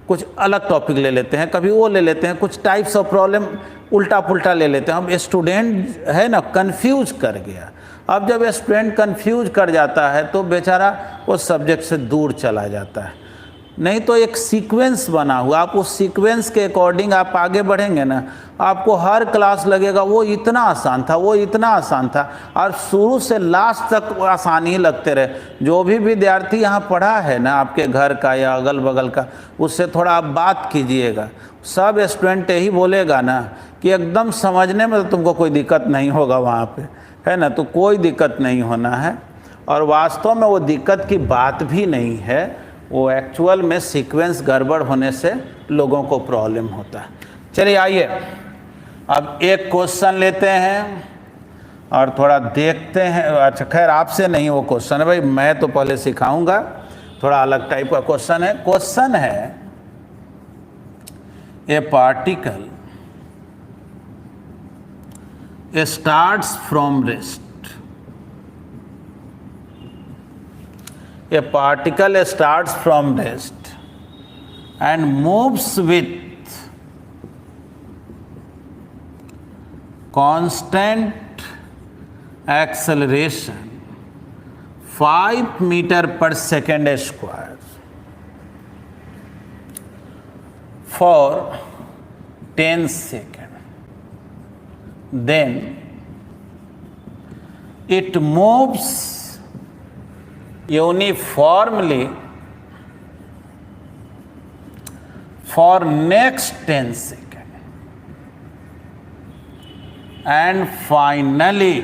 A: कुछ अलग टॉपिक ले लेते हैं, कभी वो ले लेते हैं, कुछ टाइप्स ऑफ प्रॉब्लम उल्टा पुल्टा ले लेते हैं। हम स्टूडेंट है ना कंफ्यूज कर गया। अब जब स्टूडेंट कंफ्यूज कर जाता है तो बेचारा वो सब्जेक्ट से दूर चला जाता है। नहीं तो एक सीक्वेंस बना हुआ, आप उस सीक्वेंस के अकॉर्डिंग आप आगे बढ़ेंगे ना, आपको हर क्लास लगेगा वो इतना आसान था, वो इतना आसान था, और शुरू से लास्ट तक आसान ही लगते रहे। जो भी विद्यार्थी यहाँ पढ़ा है ना आपके घर का या अगल बगल का, उससे थोड़ा आप बात कीजिएगा। सब स्टूडेंट यही बोलेगा ना कि एकदम समझने में तो तुमको कोई दिक्कत नहीं होगा वहाँ पे, है ना। तो कोई दिक्कत नहीं होना है, और वास्तव में वो दिक्कत की बात भी नहीं है, वो एक्चुअल में सीक्वेंस गड़बड़ होने से लोगों को प्रॉब्लम होता है। चलिए आइए अब एक क्वेश्चन लेते हैं और थोड़ा देखते हैं। अच्छा खैर आपसे नहीं वो क्वेश्चन है भाई, मैं तो पहले सिखाऊंगा, थोड़ा अलग टाइप का क्वेश्चन है। क्वेश्चन है a particle starts from rest. A particle starts from rest and moves with constant acceleration 5 meters per second square for 10 seconds. Then it moves uniformly for next 10 seconds, and finally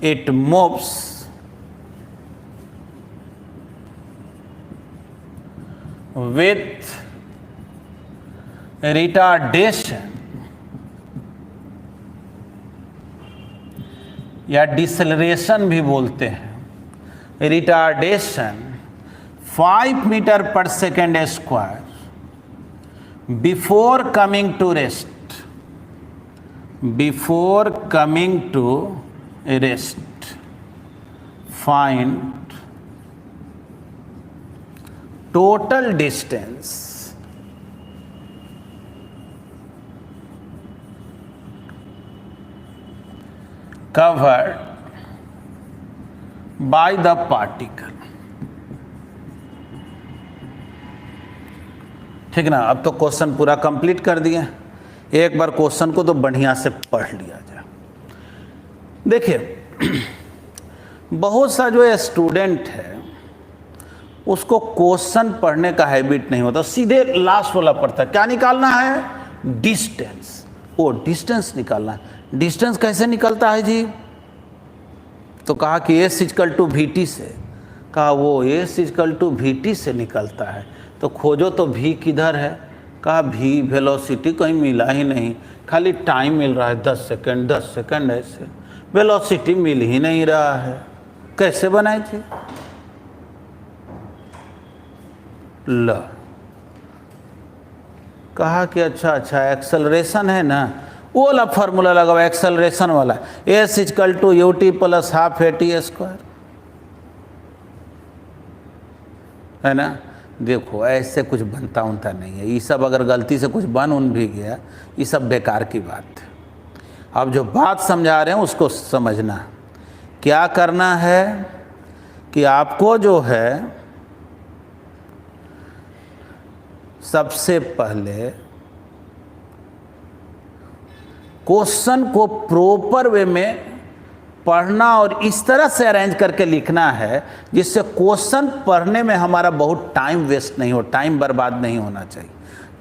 A: it moves with retardation या डिसलरेशन भी बोलते हैं, retardation 5 metre per second square before coming to rest. Before coming to rest find total distance covered by the particle। ठीक ना। अब तो क्वेश्चन पूरा कंप्लीट कर दिए, एक बार क्वेश्चन को तो बढ़िया से पढ़ लिया जाए। देखिए बहुत सा जो स्टूडेंट है उसको क्वेश्चन पढ़ने का हैबिट नहीं होता, सीधे लास्ट वाला पढ़ता है। क्या निकालना है? डिस्टेंस। वो डिस्टेंस निकालना है। डिस्टेंस कैसे निकलता है जी? तो कहा कि S=VT से। कहा वो S=VT से निकलता है, तो खोजो तो V किधर है? कहा V वेलोसिटी कहीं मिला ही नहीं, खाली टाइम मिल रहा है 10 सेकंड 10 सेकंड, ऐसे वेलोसिटी मिल ही नहीं रहा है। कैसे बनाई थी? ल कहा कि अच्छा अच्छा एक्सेलरेशन है ना, वो वाला फार्मूला लगाओ एक्सेलरेशन वाला, S equal to U T plus half A T square, है ना। देखो ऐसे कुछ बनता उनता नहीं है, ये सब अगर गलती से कुछ बन उन भी गया, ये सब बेकार की बात है। अब जो बात समझा रहे हैं उसको समझना। क्या करना है कि आपको जो है सबसे पहले क्वेश्चन को प्रॉपर वे में पढ़ना और इस तरह से अरेंज करके लिखना है जिससे क्वेश्चन पढ़ने में हमारा बहुत टाइम वेस्ट नहीं हो, टाइम बर्बाद नहीं होना चाहिए,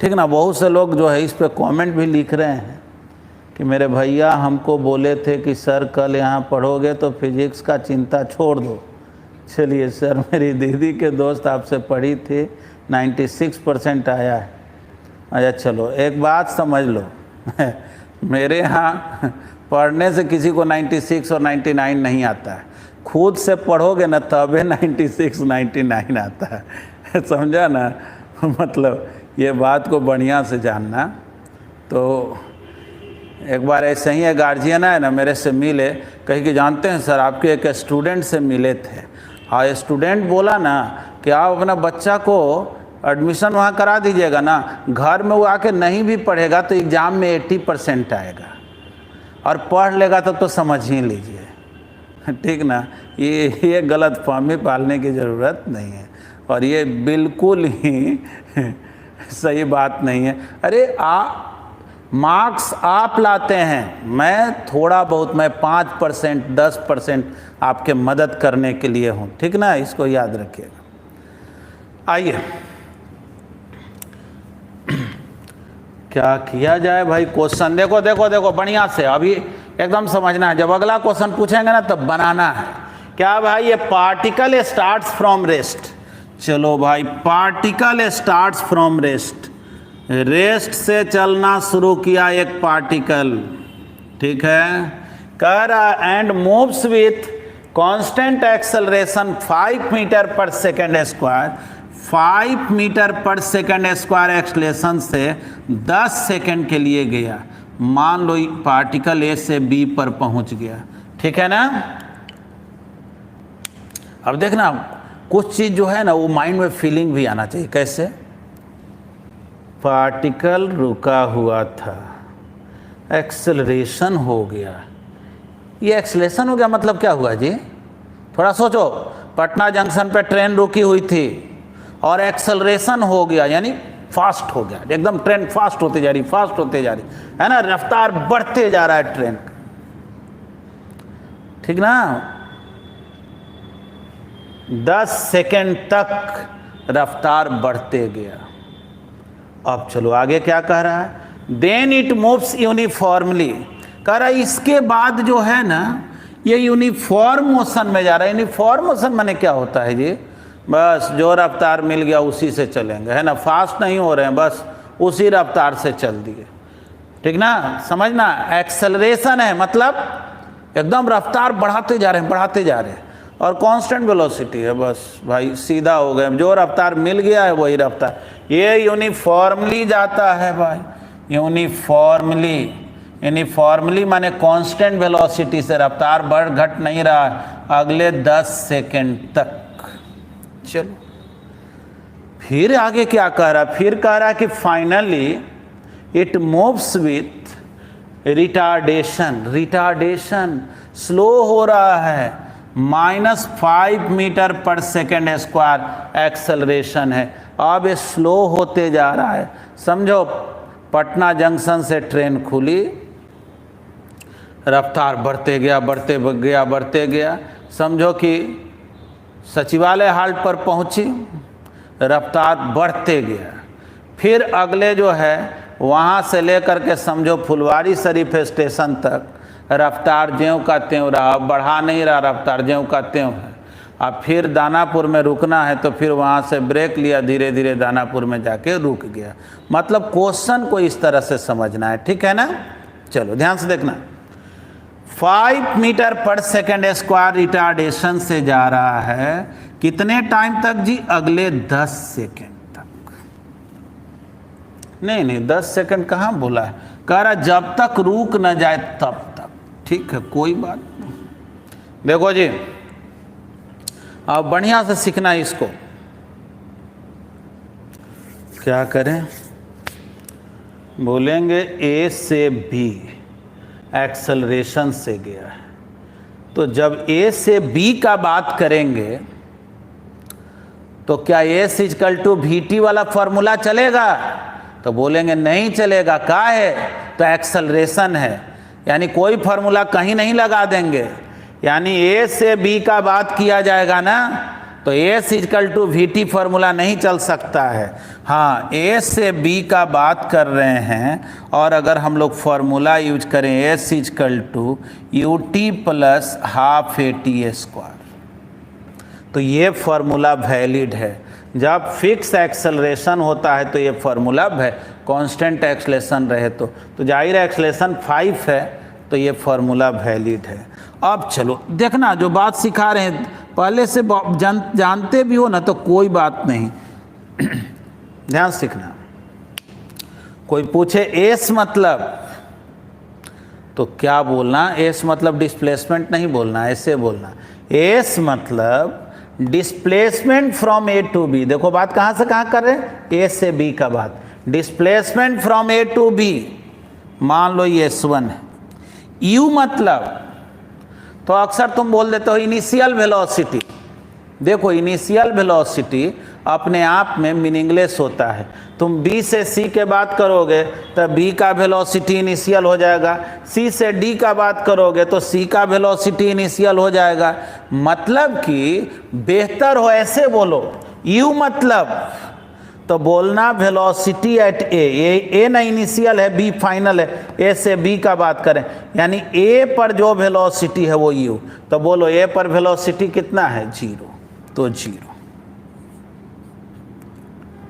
A: ठीक ना। बहुत से लोग जो है इस पे कमेंट भी लिख रहे हैं कि मेरे भैया हमको बोले थे कि सर कल यहाँ पढ़ोगे तो फिजिक्स का चिंता छोड़ दो। चलिए सर, मेरी दीदी के दोस्त आपसे पढ़ी थी, 96% आया है। अच्छा चलो एक बात समझ लो मेरे यहाँ पढ़ने से किसी को 96 और 99 नहीं आता है, खुद से पढ़ोगे ना तबे 96 99 आता है समझा ना। मतलब ये बात को बढ़िया से जानना। तो एक बार ऐसे ही एक गार्जियन है ना मेरे से मिले, कहीं कि जानते हैं सर आपके एक स्टूडेंट से मिले थे। हाँ, स्टूडेंट बोला ना कि आप अपना बच्चा को एडमिशन वहाँ करा दीजिएगा ना, घर में वो आके नहीं भी पढ़ेगा तो एग्ज़ाम में 80% आएगा, और पढ़ लेगा तो समझ ही लीजिए, ठीक ना। ये गलत फहमी पालने की ज़रूरत नहीं है, और ये बिल्कुल ही सही बात नहीं है। अरे मार्क्स आप लाते हैं, मैं थोड़ा बहुत, मैं 5% 10% आपके मदद करने के लिए हूँ, ठीक ना, इसको याद रखिएगा। आइए क्या किया जाए भाई। क्वेश्चन देखो देखो देखो बढ़िया से, अभी एकदम समझना है, जब अगला क्वेश्चन पूछेंगे ना तब बनाना है। क्या भाई, ये पार्टिकल स्टार्ट्स फ्रॉम रेस्ट। चलो भाई, particle starts from rest, rest से चलना शुरू किया एक पार्टिकल, ठीक है, कर and moves with constant acceleration 5 metre per second square. 5 metre per second square acceleration से 10 सेकेंड के लिए गया। मान लो पार्टिकल ए से बी पर पहुंच गया, ठीक है ना। अब देखना कुछ चीज जो है ना वो माइंड में फीलिंग भी आना चाहिए। कैसे? पार्टिकल रुका हुआ था, एक्सेलरेशन हो गया। ये एक्सेलरेशन हो गया मतलब क्या हुआ जी? थोड़ा सोचो, पटना जंक्शन पे ट्रेन रुकी हुई थी और एक्सेलरेशन हो गया, यानी फास्ट हो गया, एकदम ट्रेन फास्ट होती जा रही, फास्ट होते जा रही है ना, रफ्तार बढ़ते जा रहा है ट्रेन का, ठीक ना। 10 सेकेंड तक रफ्तार बढ़ते गया। अब चलो आगे क्या कह रहा है, देन इट मूव्स यूनिफॉर्मली। कह रहा है इसके बाद जो है ना ये यूनिफॉर्म मोशन में जा रहा है। यूनिफॉर्म मोशन माने क्या होता है जी? बस जो रफ्तार मिल गया उसी से चलेंगे, है ना, फास्ट नहीं हो रहे हैं, बस उसी रफ्तार से चल दिए, ठीक ना। समझना, एक्सेलरेशन है मतलब एकदम रफ्तार बढ़ाते जा रहे हैं, बढ़ाते जा रहे हैं, और कांस्टेंट वेलोसिटी है, बस भाई सीधा हो गए, जो रफ्तार मिल गया है वही रफ्तार। ये यूनिफॉर्मली जाता है भाई, यूनिफॉर्मली। यूनिफॉर्मली माने कांस्टेंट वेलोसिटी से, रफ्तार बढ़ घट नहीं रहा है अगले 10 सेकेंड तक। चलो फिर आगे क्या कह रहा है? फिर कह रहा है कि finally it moves with retardation. Retardation slow हो रहा है, -5 metre per second square acceleration है। अब ये स्लो होते जा रहा है। समझो पटना जंक्शन से ट्रेन खुली, रफ्तार बढ़ते गया, बढ़ते गया, बढ़ते गया, समझो कि सचिवालय हाल्ट पर पहुंची, रफ्तार बढ़ते गया। फिर अगले जो है वहाँ से लेकर के समझो फुलवारी शरीफ स्टेशन तक रफ्तार ज्यों का त्यों रहा, बढ़ा नहीं रहा, रफ्तार ज्यों का त्यों है। अब फिर दानापुर में रुकना है तो फिर वहाँ से ब्रेक लिया, धीरे धीरे दानापुर में जाके रुक गया। मतलब क्वेश्चन को इस तरह से समझना है, ठीक है ना। चलो ध्यान से देखना, 5 metre per second square retardation से जा रहा है, कितने टाइम तक जी? अगले 10 सेकेंड तक। नहीं नहीं 10 सेकंड कहाँ बोला है, कह रहा जब तक रुक न जाए तब तक। ठीक है, कोई बात नहीं। देखो जी, अब बढ़िया से सीखना है इसको। क्या करें, बोलेंगे ए से बी एक्सेलरेशन से गया है, तो जब ए से बी का बात करेंगे तो क्या S equal to V T वाला फॉर्मूला चलेगा? तो बोलेंगे नहीं चलेगा। क्या है? तो एक्सेलरेशन है, यानी कोई फॉर्मूला कहीं नहीं लगा देंगे, यानी ए से बी का बात किया जाएगा ना, तो S equal to V T formula नहीं चल सकता है। हाँ, ए से बी का बात कर रहे हैं और अगर हम लोग फॉर्मूला यूज करें S equal to U T plus half A T square, तो ये फॉर्मूला वैलिड है। जब फिक्स एक्सेलरेशन होता है तो ये फॉर्मूला है, कांस्टेंट एक्सेलरेशन रहे तो जाहिर है एक्सेलरेशन 5 है, तो ये फॉर्मूला वैलिड है। अब चलो देखना, जो बात सिखा रहे हैं पहले से जानते भी हो ना तो कोई बात नहीं, ध्यान सीखना। कोई पूछे एस मतलब, तो क्या बोलना? एस मतलब डिस्प्लेसमेंट नहीं बोलना, ऐसे बोलना एस मतलब displacement from A to B. देखो बात कहाँ से कहाँ कर रहे हैं, ए से बी का बात। Displacement from A to B, मान लो ये S1 है। यू मतलब, तो अक्सर तुम बोल देते हो इनिशियल वेलोसिटी। देखो इनिशियल वेलोसिटी अपने आप में मीनिंगलेस होता है। तुम B से C के बात करोगे तो B का वेलोसिटी इनिशियल हो जाएगा, C से D का बात करोगे तो C का वेलोसिटी इनिशियल हो जाएगा। मतलब कि बेहतर हो ऐसे बोलो। U मतलब तो बोलना वेलोसिटी एट ए ना इनिशियल है, B फाइनल है, A से B का बात करें, यानी A पर जो वेलोसिटी है वो U। तो बोलो A पर वेलोसिटी कितना है? 0, तो 0।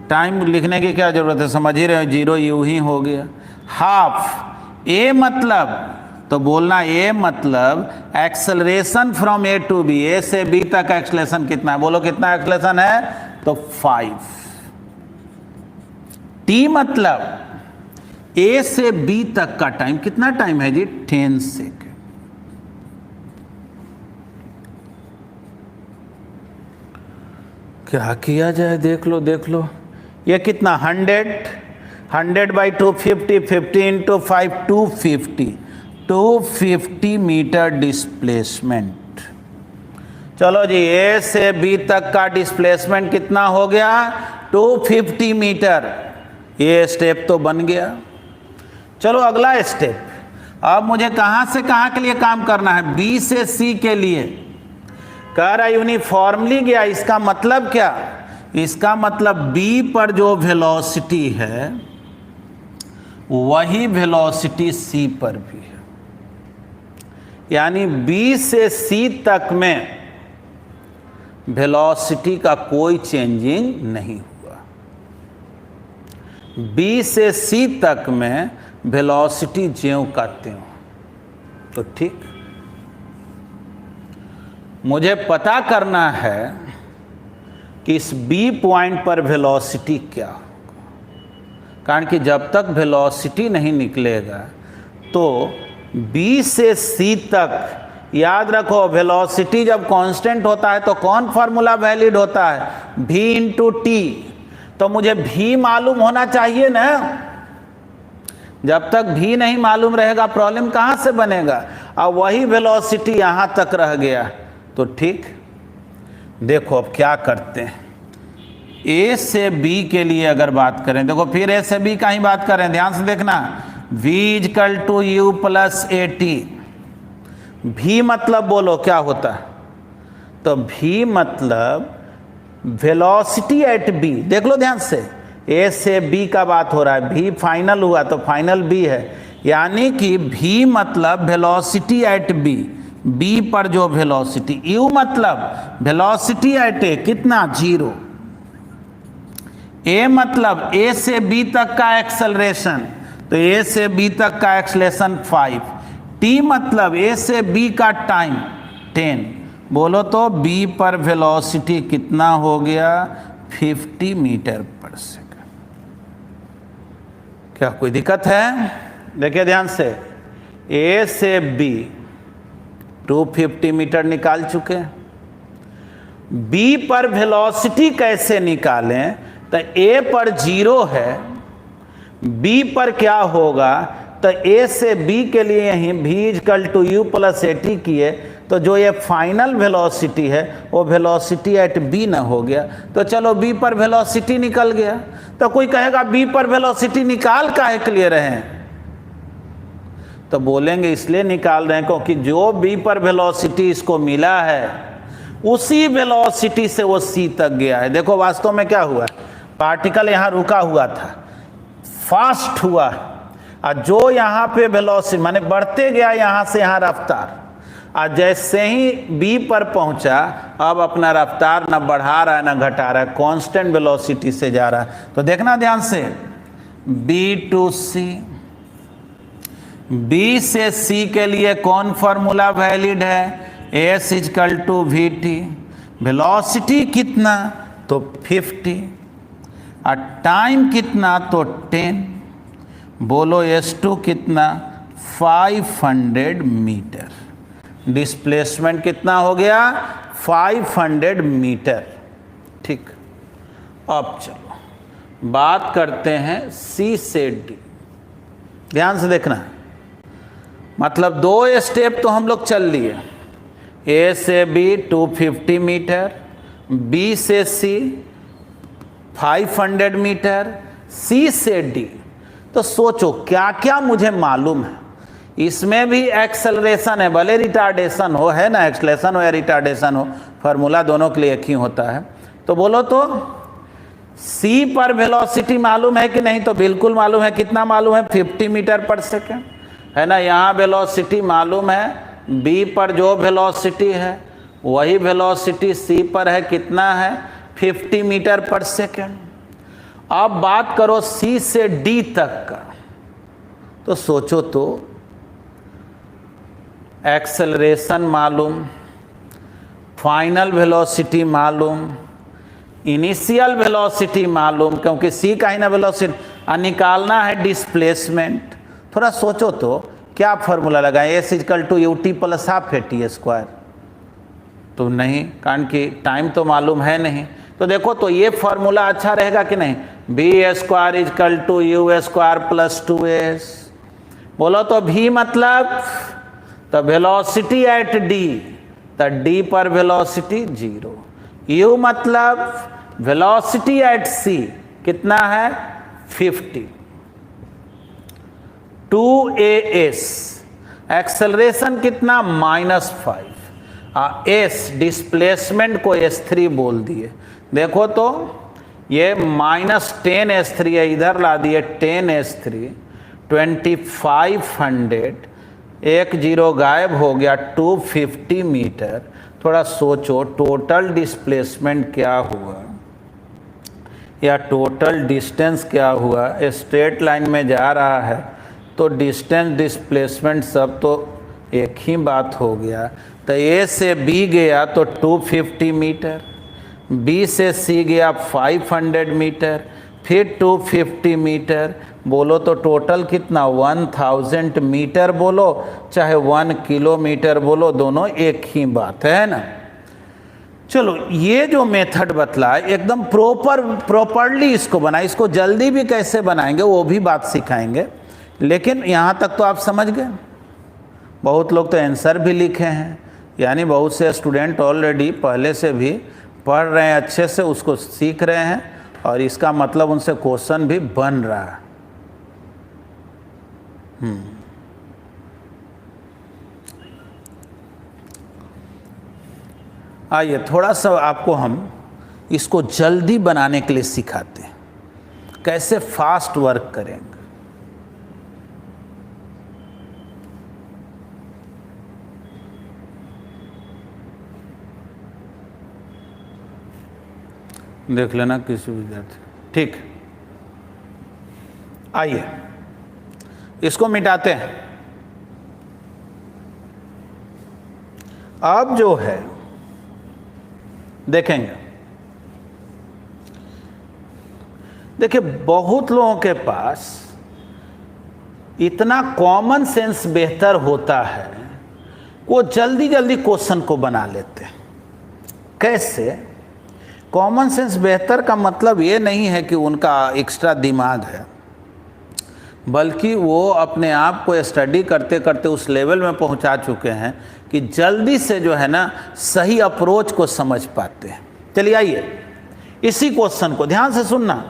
A: टाइम लिखने की क्या जरूरत है, समझ ही रहे हो, 0 यू ही हो गया। हाफ ए मतलब, तो बोलना ए मतलब acceleration from A to B, A से बी तक एक्सेलरेशन कितना है? बोलो कितना एक्सेलरेशन है? तो 5। टी मतलब ए से बी तक का टाइम, कितना टाइम है जी? 10 सेकेंड। क्या किया जाए, देख लो देख लो, ये कितना 100 बाई 250, 50 इंटू 5 250 मीटर डिस्प्लेसमेंट। चलो जी, ए से बी तक का डिस्प्लेसमेंट कितना हो गया? 250 मीटर। ये स्टेप तो बन गया। चलो अगला स्टेप, अब मुझे कहाँ से कहाँ के लिए काम करना है? बी से सी के लिए। कह रहा यूनिफॉर्मली गया, इसका मतलब क्या? इसका मतलब बी पर जो वेलोसिटी है वही वेलोसिटी सी पर भी है, यानी बी से सी तक में वेलोसिटी का कोई चेंजिंग नहीं हुआ। बी से सी तक में वेलोसिटी ज्यों का त्यों। तो ठीक, मुझे पता करना है कि इस बी पॉइंट पर वेलोसिटी क्या होगा, कारण कि जब तक वेलोसिटी नहीं निकलेगा तो बी से सी तक, याद रखो वेलोसिटी जब कांस्टेंट होता है तो कौन फार्मूला वैलिड होता है? v into T. तो मुझे v मालूम होना चाहिए ना, जब तक v नहीं मालूम रहेगा प्रॉब्लम कहाँ से बनेगा? अब वही वेलोसिटी यहाँ तक रह गया, तो ठीक। देखो अब क्या करते हैं, ए से बी के लिए अगर बात करें, देखो फिर ए से बी का ही बात करें, ध्यान से देखना। v equal to U plus A T. भी मतलब बोलो क्या होता है? तो भी मतलब वेलोसिटी एट बी। देख लो ध्यान से, ए से बी का बात हो रहा है, भी फाइनल हुआ तो फाइनल बी है, यानी कि भी मतलब वेलोसिटी एट बी, बी पर जो वेलोसिटी। यू मतलब वेलोसिटी एट ए, कितना? 0। ए मतलब ए से बी तक का एक्सेलरेशन, तो ए से बी तक का एक्सेलरेशन 5। टी मतलब ए से बी का टाइम 10। बोलो तो बी पर वेलोसिटी कितना हो गया? 50 मीटर पर सेकंड। क्या कोई दिक्कत है? देखिए ध्यान से, ए से बी 250 मीटर निकाल चुके हैं। बी पर वेलोसिटी कैसे निकालें? तो ए पर 0 है, बी पर क्या होगा? तो ए से बी के लिए यहीं v=u+at किए तो जो ये फाइनल वेलोसिटी है वो वेलोसिटी एट बी ना हो गया। तो चलो बी पर वेलोसिटी निकल गया। तो कोई कहेगा बी पर वेलोसिटी निकाल काहे के लिए रहे हैं? तो बोलेंगे इसलिए निकाल रहे हैं क्योंकि जो बी पर वेलोसिटी इसको मिला है उसी वेलोसिटी से वो सी तक गया है। देखो वास्तव में क्या हुआ, पार्टिकल यहाँ रुका हुआ था, फास्ट हुआ, और जो यहाँ पे वेलोसिटी माने बढ़ते गया यहाँ से यहाँ रफ्तार, और जैसे ही बी पर पहुँचा अब अपना रफ्तार न बढ़ा रहा है न घटा रहा है, कांस्टेंट वेलोसिटी से जा रहा है। तो देखना ध्यान से, बी टू सी, बी से सी के लिए कौन फॉर्मूला वैलिड है? s=vt, वेलोसिटी कितना? तो 50, और टाइम कितना? तो 10। बोलो s2 कितना? 500 मीटर। डिस्प्लेसमेंट कितना हो गया? 500 मीटर। ठीक, अब चलो बात करते हैं सी से डी। ध्यान से देखना, मतलब 2 स्टेप तो हम लोग चल लिए, ए से बी 250 मीटर, बी से सी 500 मीटर, सी से डी। तो सोचो क्या क्या मुझे मालूम है। इसमें भी एक्सेलरेशन है, भले रिटार्डेशन हो, है ना, एक्सेलरेशन हो या रिटार्डेशन हो, फार्मूला दोनों के लिए एक ही होता है। तो बोलो तो सी पर वेलोसिटी मालूम है कि नहीं? तो बिल्कुल मालूम है। कितना मालूम है? 50 मीटर पर सेकेंड, है ना। यहाँ वेलोसिटी मालूम है, बी पर जो वेलोसिटी है वही वेलोसिटी सी पर है। कितना है? 50 मीटर पर सेकेंड। अब बात करो सी से डी तक का, तो सोचो तो एक्सेलरेशन मालूम, फाइनल वेलोसिटी मालूम, इनिशियल वेलोसिटी मालूम, क्योंकि सी का ही ना वेलोसिटी, और निकालना है डिस्प्लेसमेंट। थोड़ा सोचो तो क्या फॉर्मूला लगाएं? s=ut+12at²। तो नहीं, कारण कि टाइम तो मालूम है नहीं। तो देखो तो ये फॉर्मूला अच्छा रहेगा कि नहीं? v²=u²+2s। बोलो तो v मतलब तो वेलोसिटी एट डी, तो डी पर वेलोसिटी 0। u मतलब वेलोसिटी एट सी कितना है? 50। 2as एक्सेलरेशन कितना? -5। s डिस्प्लेसमेंट को s3 बोल दिए। देखो तो ये -10s3 है, इधर ला दिए 10s3, 2500, एक 0 गायब हो गया, 250 मीटर। थोड़ा सोचो टोटल डिस्प्लेसमेंट क्या हुआ या टोटल डिस्टेंस क्या हुआ। स्ट्रेट लाइन में जा रहा है तो डिस्टेंस डिस्प्लेसमेंट सब तो एक ही बात हो गया। तो ए से बी गया तो 250 मीटर, बी से सी गया 500 मीटर, फिर 250 मीटर। बोलो तो टोटल कितना? 1000 मीटर बोलो चाहे 1 किलोमीटर बोलो, दोनों एक ही बात है ना। चलो ये जो मेथड बतलाए एकदम प्रॉपरली इसको बनाए। इसको जल्दी भी कैसे बनाएंगे वो भी बात सिखाएंगे, लेकिन यहाँ तक तो आप समझ गए। बहुत लोग तो आंसर भी लिखे हैं, यानी बहुत से स्टूडेंट ऑलरेडी पहले से भी पढ़ रहे हैं, अच्छे से उसको सीख रहे हैं, और इसका मतलब उनसे क्वेश्चन भी बन रहा है। आइए थोड़ा सा आपको हम इसको जल्दी बनाने के लिए सिखाते हैं, कैसे फास्ट वर्क करेंगे। देख लेना किसी विद्यार्थी। ठीक, आइए इसको मिटाते हैं। अब जो है देखेंगे, देखिए बहुत लोगों के पास इतना कॉमन सेंस बेहतर होता है, वो जल्दी जल्दी क्वेश्चन को बना लेते हैं। कैसे? कॉमन सेंस बेहतर का मतलब ये नहीं है कि उनका एक्स्ट्रा दिमाग है, बल्कि वो अपने आप को स्टडी करते करते उस लेवल में पहुंचा चुके हैं कि जल्दी से जो है ना सही अप्रोच को समझ पाते हैं। चलिए आइए इसी क्वेश्चन को ध्यान से सुनना।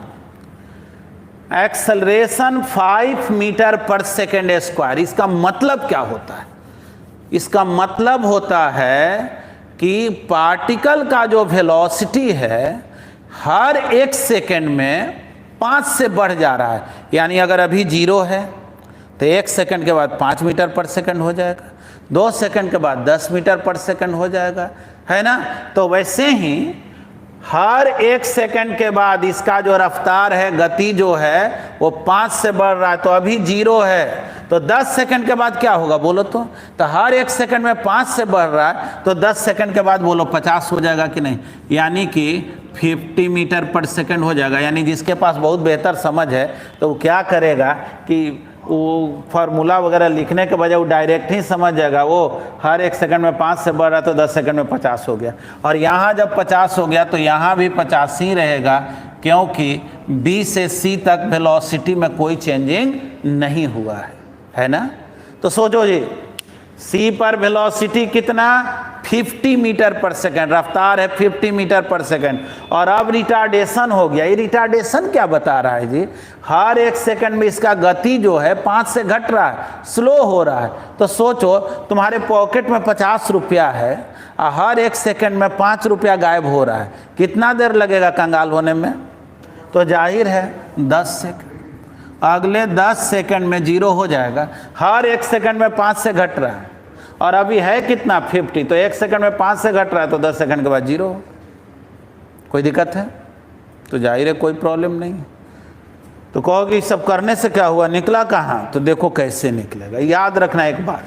A: Acceleration 5 metre per second square, इसका मतलब क्या होता है? इसका मतलब होता है कि पार्टिकल का जो वेलोसिटी है हर 1 सेकेंड में 5 से बढ़ जा रहा है। यानी अगर अभी 0 है तो 1 सेकेंड के बाद 5 मीटर पर सेकेंड हो जाएगा, 2 सेकेंड के बाद 10 मीटर पर सेकेंड हो जाएगा, है ना? तो वैसे ही हर 1 सेकेंड के बाद इसका जो रफ्तार है, गति जो है वो 5 से बढ़ रहा है। तो अभी 0 है, तो 10 सेकेंड के बाद क्या होगा बोलो तो हर 1 सेकेंड में 5 से बढ़ रहा है, तो 10 सेकेंड के बाद बोलो 50 हो जाएगा कि नहीं? यानी कि 50 मीटर पर सेकेंड हो जाएगा। यानी जिसके पास बहुत बेहतर समझ है तो वो क्या करेगा कि वो फार्मूला वगैरह लिखने के बजाय वो डायरेक्ट ही समझ जाएगा। वो हर 1 सेकंड में 5 से बढ़ रहा है तो 10 सेकंड में 50 हो गया, और यहाँ जब 50 हो गया तो यहाँ भी 50 ही रहेगा, क्योंकि B से C तक वेलोसिटी में कोई चेंजिंग नहीं हुआ है ना? तो सोचो जी, C पर वेलोसिटी कितना? 50 मीटर पर सेकेंड, रफ्तार है 50 मीटर पर सेकेंड, और अब रिटार्डेशन हो गया। ये रिटार्डेशन क्या बता रहा है जी? हर 1 सेकेंड में इसका गति जो है 5 से घट रहा है, स्लो हो रहा है। तो सोचो तुम्हारे पॉकेट में 50 रुपया है और हर 1 सेकेंड में 5 रुपया गायब हो रहा है, कितना देर लगेगा कंगाल होने में? तो जाहिर है 10 सेकेंड। अगले 10 सेकेंड में 0 हो जाएगा। हर 1 सेकेंड में 5 से घट रहा है, और अभी है कितना? 50। तो 1 सेकंड में 5 से घट रहा है, तो 10 सेकंड के बाद 0। कोई दिक्कत है? तो जाहिर है कोई प्रॉब्लम नहीं। तो कहोगे सब करने से क्या हुआ, निकला कहाँ? तो देखो कैसे निकलेगा। याद रखना एक बात,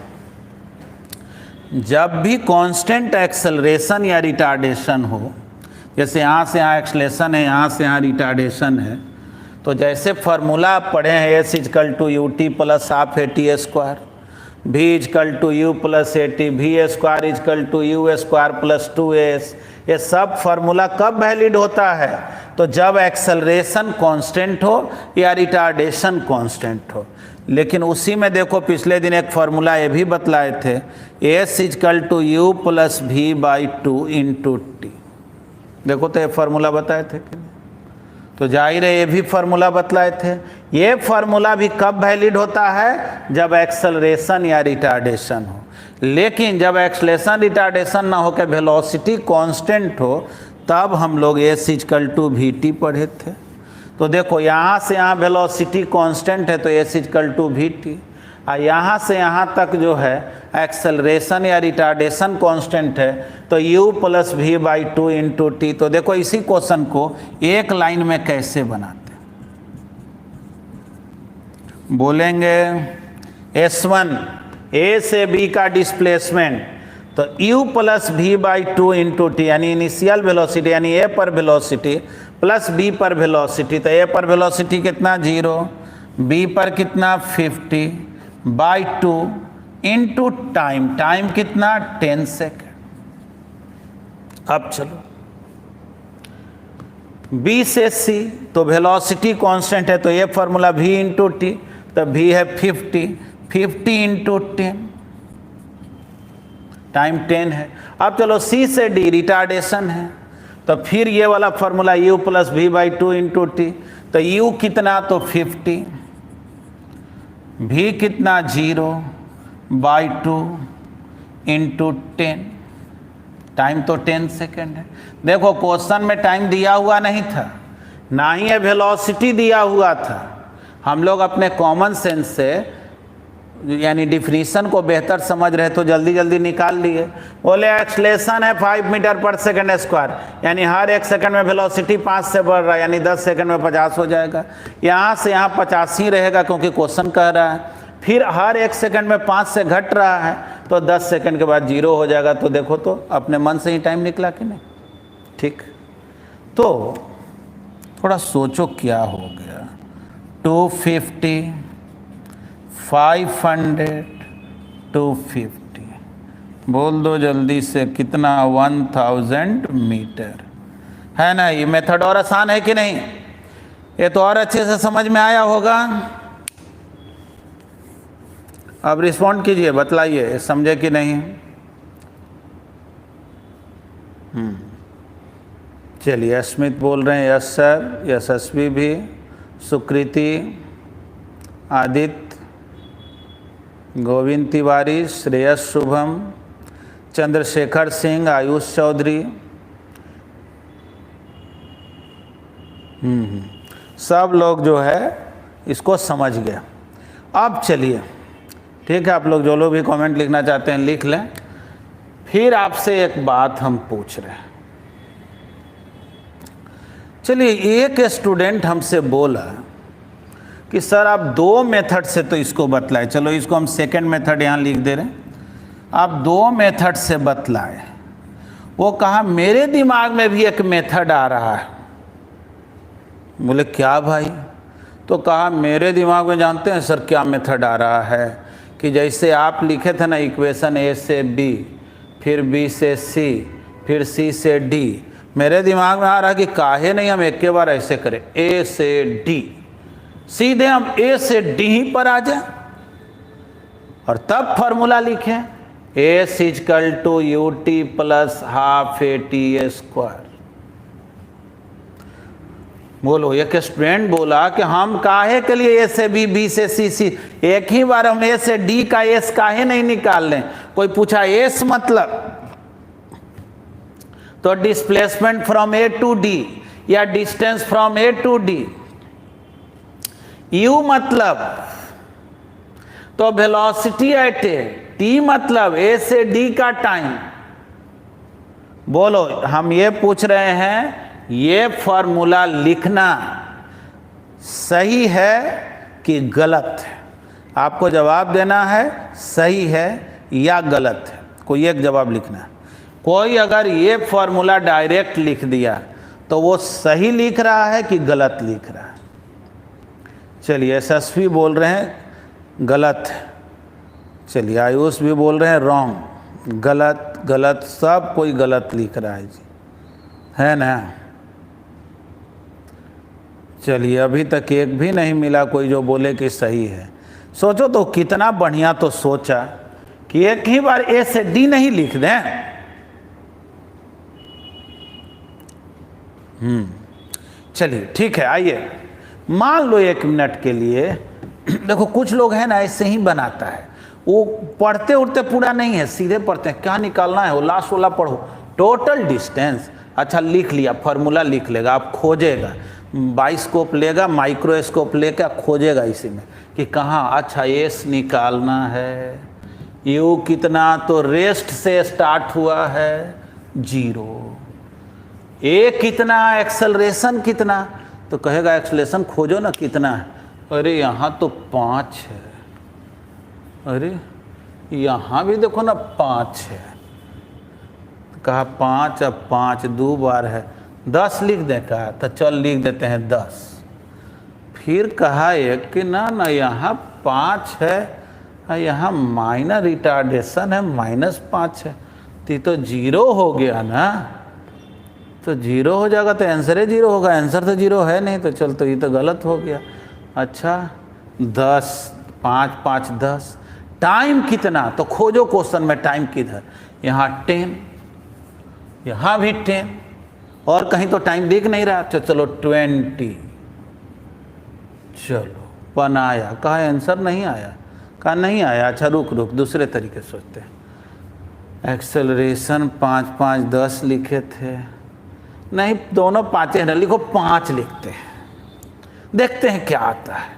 A: जब भी कांस्टेंट एक्सेलरेशन या रिटार्डेशन हो, जैसे यहाँ से यहाँ एक्सेलरेशन है, यहाँ से यहाँ रिटार्डेशन है, तो जैसे फार्मूला आप पढ़े हैं S = ut + ½ at², V = u + at, V² = u² + 2as। ये सब फार्मूला कब वैलिड होता है? तो जब एक्सेलरेशन कांस्टेंट हो या रिटार्डेशन कांस्टेंट हो। लेकिन उसी में देखो पिछले दिन एक फार्मूला ये भी बतलाए थे, S = u + v/2 × t। देखो तो ये फार्मूला बताए थे कि नहीं? तो जाहिर है ये भी फार्मूला बतलाए थे। ये फार्मूला भी कब वैलिड होता है? जब एक्सेलरेशन या रिटार्डेशन हो। लेकिन जब एक्सेलरेशन रिटार्डेशन ना होकर वेलोसिटी कांस्टेंट हो, तब हम लोग S = vt पढ़े थे। तो देखो यहाँ से यहाँ वेलोसिटी कांस्टेंट है तो S = vt, और यहाँ से यहाँ तक जो है एक्सेलरेशन या रिटार्डेशन कांस्टेंट है तो u + v/2 × t। तो देखो इसी क्वेश्चन को एक लाइन में कैसे बनाते हैं, बोलेंगे S1 A से B का डिस्प्लेसमेंट, तो u + v/2 × t, यानी इनिशियल वेलोसिटी यानी A पर वेलोसिटी प्लस B पर वेलोसिटी। तो A पर वेलोसिटी कितना? 0, B पर कितना? 50/2 × टाइम, टाइम कितना? 10 सेकेंड। अब चलो B से C, तो वेलोसिटी कांस्टेंट है तो ये फार्मूला V × t, तो V है 50 × 10, टाइम 10 है। अब चलो C से D रिटार्डेशन है, तो फिर ये वाला फार्मूला u + v/2 × t, तो u कितना? तो 50, v कितना? 0/2 × 10, टाइम तो 10 सेकेंड है। देखो क्वेश्चन में टाइम दिया हुआ नहीं था, ना ही ये वेलोसिटी दिया हुआ था। हम लोग अपने कॉमन सेंस से यानी डिफिनीशन को बेहतर समझ रहे तो जल्दी जल्दी निकाल लिए। बोले एक्सेलरेशन है 5 मीटर पर सेकेंड स्क्वायर, यानी हर 1 सेकंड में वेलोसिटी 5 से बढ़ रहा है, यानी 10 सेकंड में 50 हो जाएगा। यहाँ से यहाँ 50 ही रहेगा क्योंकि क्वेश्चन कह रहा है। फिर हर 1 सेकंड में 5 से घट रहा है तो 10 सेकंड के बाद 0 हो जाएगा। तो देखो तो अपने मन से ही टाइम निकला कि नहीं? ठीक, तो थोड़ा सोचो क्या हो गया। 250, 500 250, बोल दो जल्दी से कितना, 1000 मीटर, है ना। ये मेथड और आसान है कि नहीं? ये तो और अच्छे से समझ में आया होगा। अब रिस्पॉन्ड कीजिए, बतलाइए समझे कि नहीं। चलिए, अस्मित बोल रहे हैं यस सर, यशस्वी भी, सुकृति, आदित्य, गोविंद तिवारी, श्रेयस शुभम, चंद्रशेखर सिंह, आयुष चौधरी, सब लोग जो है इसको समझ गए। अब चलिए, ठीक है, आप लोग जो लोग भी कमेंट लिखना चाहते हैं लिख लें। फिर आपसे एक बात हम पूछ रहे हैं। चलिए, एक स्टूडेंट हमसे बोला कि सर आप 2 मेथड से तो इसको बतलाए, चलो इसको हम सेकंड मेथड यहाँ लिख दे रहे हैं, आप 2 मेथड से बतलाए। वो कहा मेरे दिमाग में भी एक मेथड आ रहा है। बोले क्या भाई? तो कहा मेरे दिमाग में जानते हैं सर क्या मेथड आ रहा है, कि जैसे आप लिखे थे ना इक्वेशन A से B, फिर B से C, फिर C से D, मेरे दिमाग में आ रहा है कि काहे नहीं हम एक के बार ऐसे करें, A से D, सीधे हम A से D ही पर आ जाए और तब फॉर्मूला लिखें, A = UT + ½ AT²। बोलो, एक स्टूडेंट बोला कि हम काहे के लिए A से B, B से C, एक ही बार हम A से D का S काहे नहीं निकाल लें। कोई पूछा S मतलब, तो displacement from A to D या distance from A to D। U मतलब तो वेलोसिटी एट A, T मतलब A से D का टाइम। बोलो, हम ये पूछ रहे हैं ये फॉर्मूला लिखना सही है कि गलत है? आपको जवाब देना है सही है या गलत है, कोई एक जवाब लिखना है। कोई अगर ये फॉर्मूला डायरेक्ट लिख दिया तो वो सही लिख रहा है कि गलत लिख रहा है? चलिए, यशस्वी बोल रहे हैं गलत है। चलिए, आयुष भी बोल रहे हैं रॉन्ग, गलत गलत, सब कोई गलत लिख रहा है जी, है ना। चलिए, अभी तक एक भी नहीं मिला कोई जो बोले कि सही है। सोचो तो कितना बढ़िया तो सोचा कि एक ही बार A से D नहीं लिख दें। चलिए ठीक है, आइए मान लो 1 मिनट के लिए, देखो कुछ लोग हैं ना ऐसे ही बनाता है, वो पढ़ते उठते पूरा नहीं है, सीधे पढ़ते हैं, क्या निकालना है वो लास्ट वाला पढ़ो, टोटल डिस्टेंस। अच्छा लिख लिया, फार्मूला लिख लेगा, आप खोजेगा, बाइस्कोप लेगा, माइक्रोस्कोप लेकर खोजेगा इसी में कि कहाँ। अच्छा S निकालना है, U कितना, तो रेस्ट से स्टार्ट हुआ है 0, A कितना, एक्सेलरेशन कितना, तो कहेगा एक्सेलरेशन खोजो ना कितना है, अरे यहाँ तो 5 है, अरे यहाँ भी देखो ना 5 है, कहा 5, अब 5 2 बार है, 10 लिख दे, कहा तो चल लिख देते हैं 10। फिर कहा एक कि ना ना यहाँ 5 है, यहाँ माइनर रिटार्डेशन है, -5 है, तो 0 हो गया ना, तो 0 हो जाएगा तो आंसर ही 0 होगा, आंसर तो 0 है नहीं, तो चल तो ये तो गलत हो गया। अच्छा 10, 5 5 10, टाइम कितना, तो खोजो क्वेश्चन में टाइम किधर, यहाँ 10, यहाँ भी 10, और कहीं तो टाइम दिख नहीं रहा, तो चलो 20, चलो बनाया, कहा आंसर नहीं आया, कहा नहीं आया, अच्छा रुक दूसरे तरीके सोचते हैं। एक्सेलरेशन 5 5 10 लिखे थे, नहीं दोनों 5 है, लिखो 5 लिखते हैं, देखते हैं क्या आता है।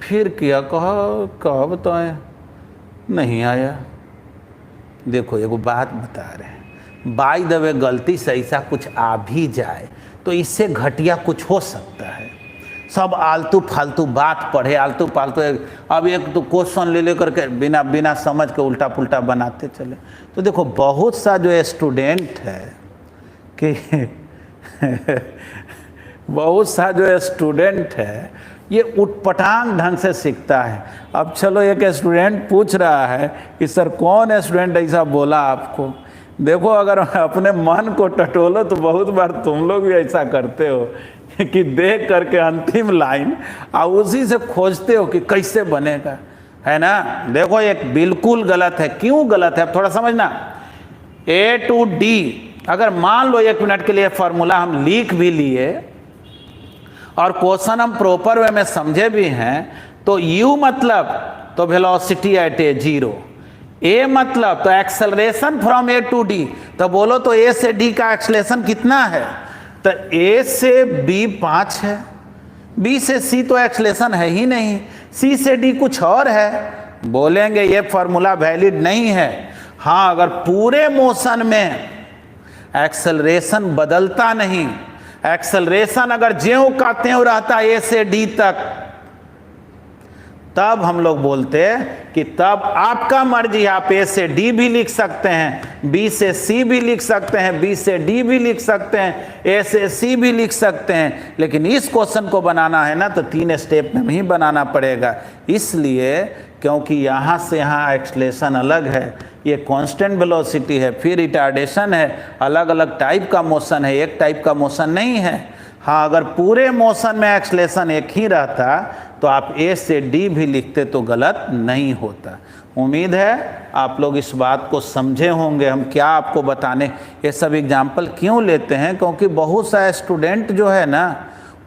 A: फिर किया, कहा बताएं, नहीं आया। देखो एगो बात बता रहे हैं, बाय द वे गलती से ऐसा कुछ आ भी जाए तो इससे घटिया कुछ हो सकता है। सब आलतू फालतू बात पढ़े, आलतू फालतू, अब एक तो क्वेश्चन ले लेकर के बिना समझ के उल्टा पुल्टा बनाते चले। तो देखो बहुत सा जो स्टूडेंट है कि बहुत सा जो स्टूडेंट है ये उटपटांग ढंग से सीखता है। अब चलो एक स्टूडेंट पूछ रहा है कि सर कौन स्टूडेंट ऐसा बोला आपको। देखो अगर अपने मन को टटोलो तो बहुत बार तुम लोग भी ऐसा करते हो कि देख करके अंतिम लाइन और उसी से खोजते हो कि कैसे बनेगा, है ना। देखो एक बिल्कुल गलत है। क्यों गलत है थोड़ा समझना। A to D अगर मान लो 1 मिनट के लिए फॉर्मूला हम लिख भी लिए और क्वेश्चन हम प्रॉपर वे में समझे भी हैं, तो U मतलब तो वेलोसिटी एट ए 0, A मतलब तो acceleration from A to D। तो बोलो तो A से D का एक्सेलरेशन कितना है, तो A से B 5 है, B से C तो एक्सेलरेशन है ही नहीं, C से D कुछ और है। बोलेंगे ये फॉर्मूला वैलिड नहीं है। हाँ, अगर पूरे मोशन में एक्सेलरेशन बदलता नहीं, एक्सेलरेशन अगर ज्यों का त्यों रहता A से D तक, तब हम लोग बोलते हैं कि तब आपका मर्जी, आप A से D भी लिख सकते हैं, B से C भी लिख सकते हैं, B से D भी लिख सकते हैं, A से C भी लिख सकते हैं। लेकिन इस क्वेश्चन को बनाना है ना तो 3 स्टेप में ही बनाना पड़ेगा। इसलिए क्योंकि यहाँ से यहाँ एक्सेलरेशन अलग है, ये कांस्टेंट वेलोसिटी है, फिर रिटार्डेशन है, अलग अलग टाइप का मोशन है, एक टाइप का मोशन नहीं है। हाँ, अगर पूरे मोशन में एक्सेलरेशन एक ही रहता तो आप A से D भी लिखते तो गलत नहीं होता। उम्मीद है आप लोग इस बात को समझे होंगे। हम क्या आपको बताने ये सब एग्जाम्पल क्यों लेते हैं, क्योंकि बहुत सा स्टूडेंट जो है ना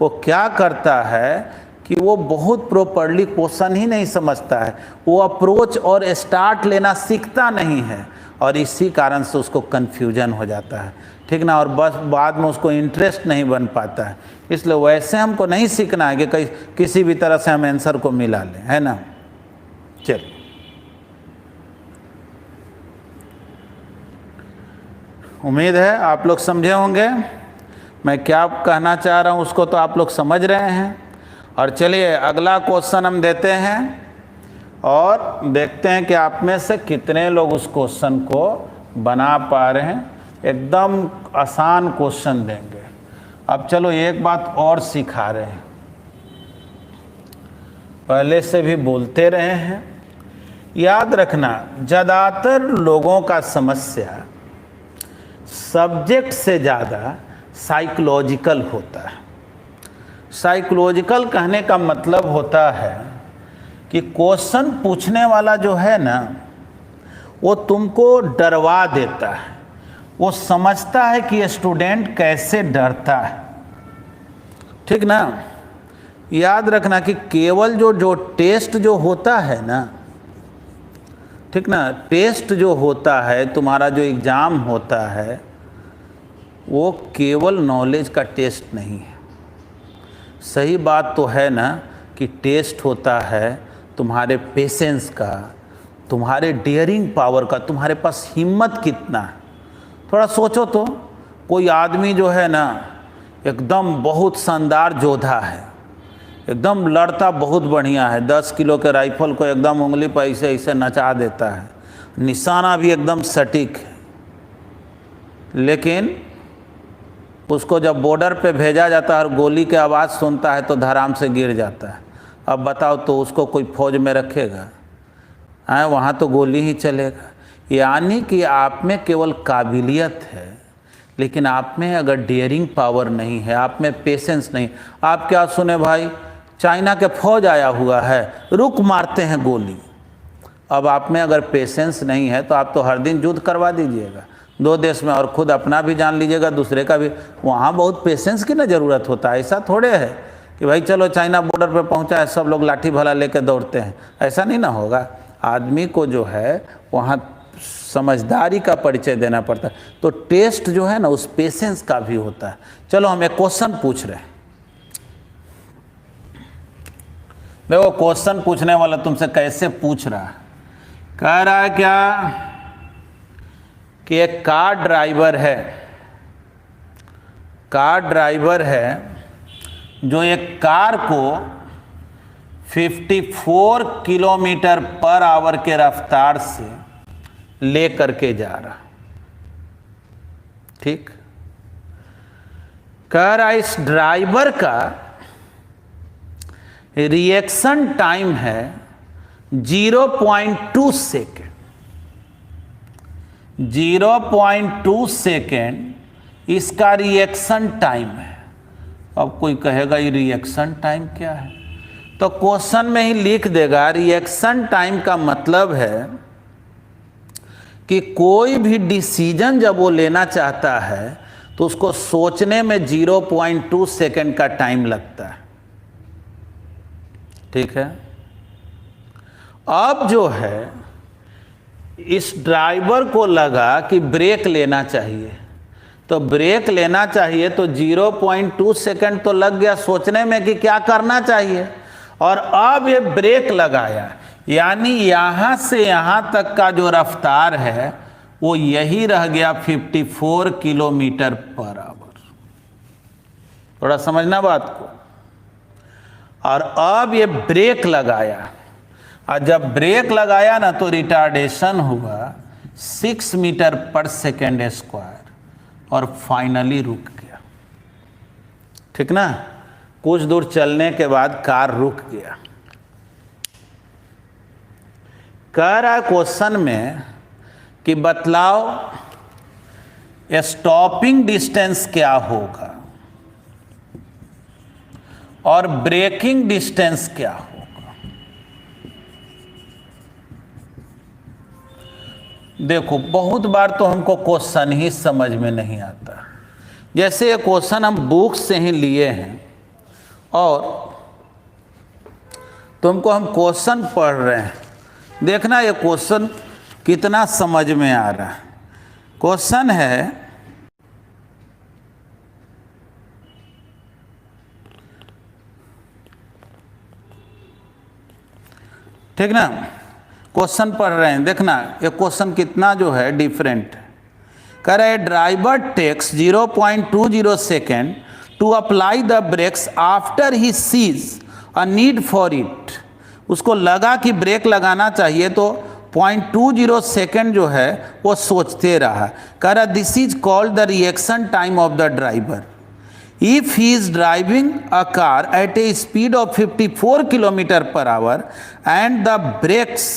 A: वो क्या करता है कि वो बहुत प्रॉपरली क्वेश्चन ही नहीं समझता है, वो अप्रोच और स्टार्ट लेना सीखता नहीं है और इसी कारण से उसको कन्फ्यूजन हो जाता है, ठीक ना। और बस बाद में उसको इंटरेस्ट नहीं बन पाता है। इसलिए वैसे हमको नहीं सीखना है कि किसी भी तरह से हम आंसर को मिला लें, है ना। चलिए, उम्मीद है आप लोग समझे होंगे मैं क्या कहना चाह रहा हूँ, उसको तो आप लोग समझ रहे हैं। और चलिए अगला क्वेश्चन हम देते हैं और देखते हैं कि आप में से कितने लोग उस क्वेश्चन को बना पा रहे हैं। एकदम आसान क्वेश्चन देंगे। अब चलो एक बात और सिखा रहे हैं, पहले से भी बोलते रहे हैं, याद रखना ज़्यादातर लोगों का समस्या सब्जेक्ट से ज़्यादा साइकोलॉजिकल होता है। साइकोलॉजिकल कहने का मतलब होता है कि क्वेश्चन पूछने वाला जो है ना वो तुमको डरवा देता है, वो समझता है कि स्टूडेंट कैसे डरता है, ठीक ना। याद रखना कि केवल जो टेस्ट जो होता है ना, ठीक ना, टेस्ट जो होता है, तुम्हारा जो एग्ज़ाम होता है वो केवल नॉलेज का टेस्ट नहीं है। सही बात तो है ना कि टेस्ट होता है तुम्हारे पेशेंस का, तुम्हारे डेयरिंग पावर का, तुम्हारे पास हिम्मत कितना है। थोड़ा सोचो तो, कोई आदमी जो है ना एकदम बहुत शानदार योद्धा है, एकदम लड़ता बहुत बढ़िया है, 10 किलो के राइफल को एकदम उंगली पर ऐसे ऐसे नचा देता है, निशाना भी एकदम सटीक है, लेकिन उसको जब बॉर्डर पे भेजा जाता है और गोली की आवाज़ सुनता है तो धड़ाम से गिर जाता है। अब बताओ तो उसको कोई फौज में रखेगा? वहाँ तो गोली ही चलेगा। यानी कि आप में केवल काबिलियत है, लेकिन आप में अगर डेयरिंग पावर नहीं है, आप में पेशेंस नहीं। आप क्या सुने भाई, चाइना के फौज आया हुआ है, रुक मारते हैं गोली। अब आप में अगर पेशेंस नहीं है तो आप तो हर दिन युद्ध करवा दीजिएगा 2 देश में और खुद अपना भी जान लीजिएगा, दूसरे का भी। वहाँ बहुत पेशेंस की ना ज़रूरत होता है। ऐसा थोड़े है कि भाई चलो चाइना बॉर्डर पे पहुँचा है, सब लोग लाठी भला लेके दौड़ते हैं, ऐसा नहीं ना होगा। आदमी को जो है वहाँ समझदारी का परिचय देना पड़ता है। तो टेस्ट जो है ना उस पेशेंस का भी होता है। चलो हम एक क्वेश्चन पूछ रहे हैं। देखो क्वेश्चन पूछने वाला तुमसे कैसे पूछ रहा है, कह रहा है क्या कि एक कार ड्राइवर है जो एक कार को 54 किलोमीटर पर आवर के रफ्तार से ले करके जा रहा, ठीक। कह रहा इस ड्राइवर का रिएक्शन टाइम है 0.2 सेकेंड। 0.2 सेकेंड इसका रिएक्शन टाइम है। अब कोई कहेगा ये रिएक्शन टाइम क्या है, तो क्वेश्चन में ही लिख देगा रिएक्शन टाइम का मतलब है कि कोई भी डिसीजन जब वो लेना चाहता है तो उसको सोचने में 0.2 सेकेंड का टाइम लगता है। ठीक है। अब जो है इस ड्राइवर को लगा कि ब्रेक लेना चाहिए, तो ब्रेक लेना चाहिए तो 0.2 सेकेंड तो लग गया सोचने में कि क्या करना चाहिए, और अब ये ब्रेक लगाया, यानी यहां से यहां तक का जो रफ्तार है वो यही रह गया 54 किलोमीटर पर आवर। थोड़ा समझना बात को। और अब ये ब्रेक लगाया, और जब ब्रेक लगाया ना तो रिटार्डेशन हुआ 6 मीटर पर सेकेंड स्क्वायर और फाइनली रुक गया। ठीक ना। कुछ दूर चलने के बाद कार रुक गया। कह रहा है क्वेश्चन में कि बतलाओ स्टॉपिंग डिस्टेंस क्या होगा और ब्रेकिंग डिस्टेंस क्या होगा। देखो बहुत बार तो हमको क्वेश्चन ही समझ में नहीं आता। जैसे ये क्वेश्चन हम बुक से ही लिए हैं और तुमको हम क्वेश्चन पढ़ रहे हैं, देखना ये क्वेश्चन कितना समझ में आ रहा है। क्वेश्चन है ठीक ना, क्वेश्चन पढ़ रहे हैं, देखना ये क्वेश्चन कितना जो है डिफरेंट है। कह रहे driver takes 0.20 second to apply the brakes after he sees a need for it. उसको लगा कि ब्रेक लगाना चाहिए तो 0.20 सेकेंड जो है वो सोचते रहा। कह रहा this is called the reaction time of the driver if he is driving a car at a speed of 54 kilometre per hour and the brakes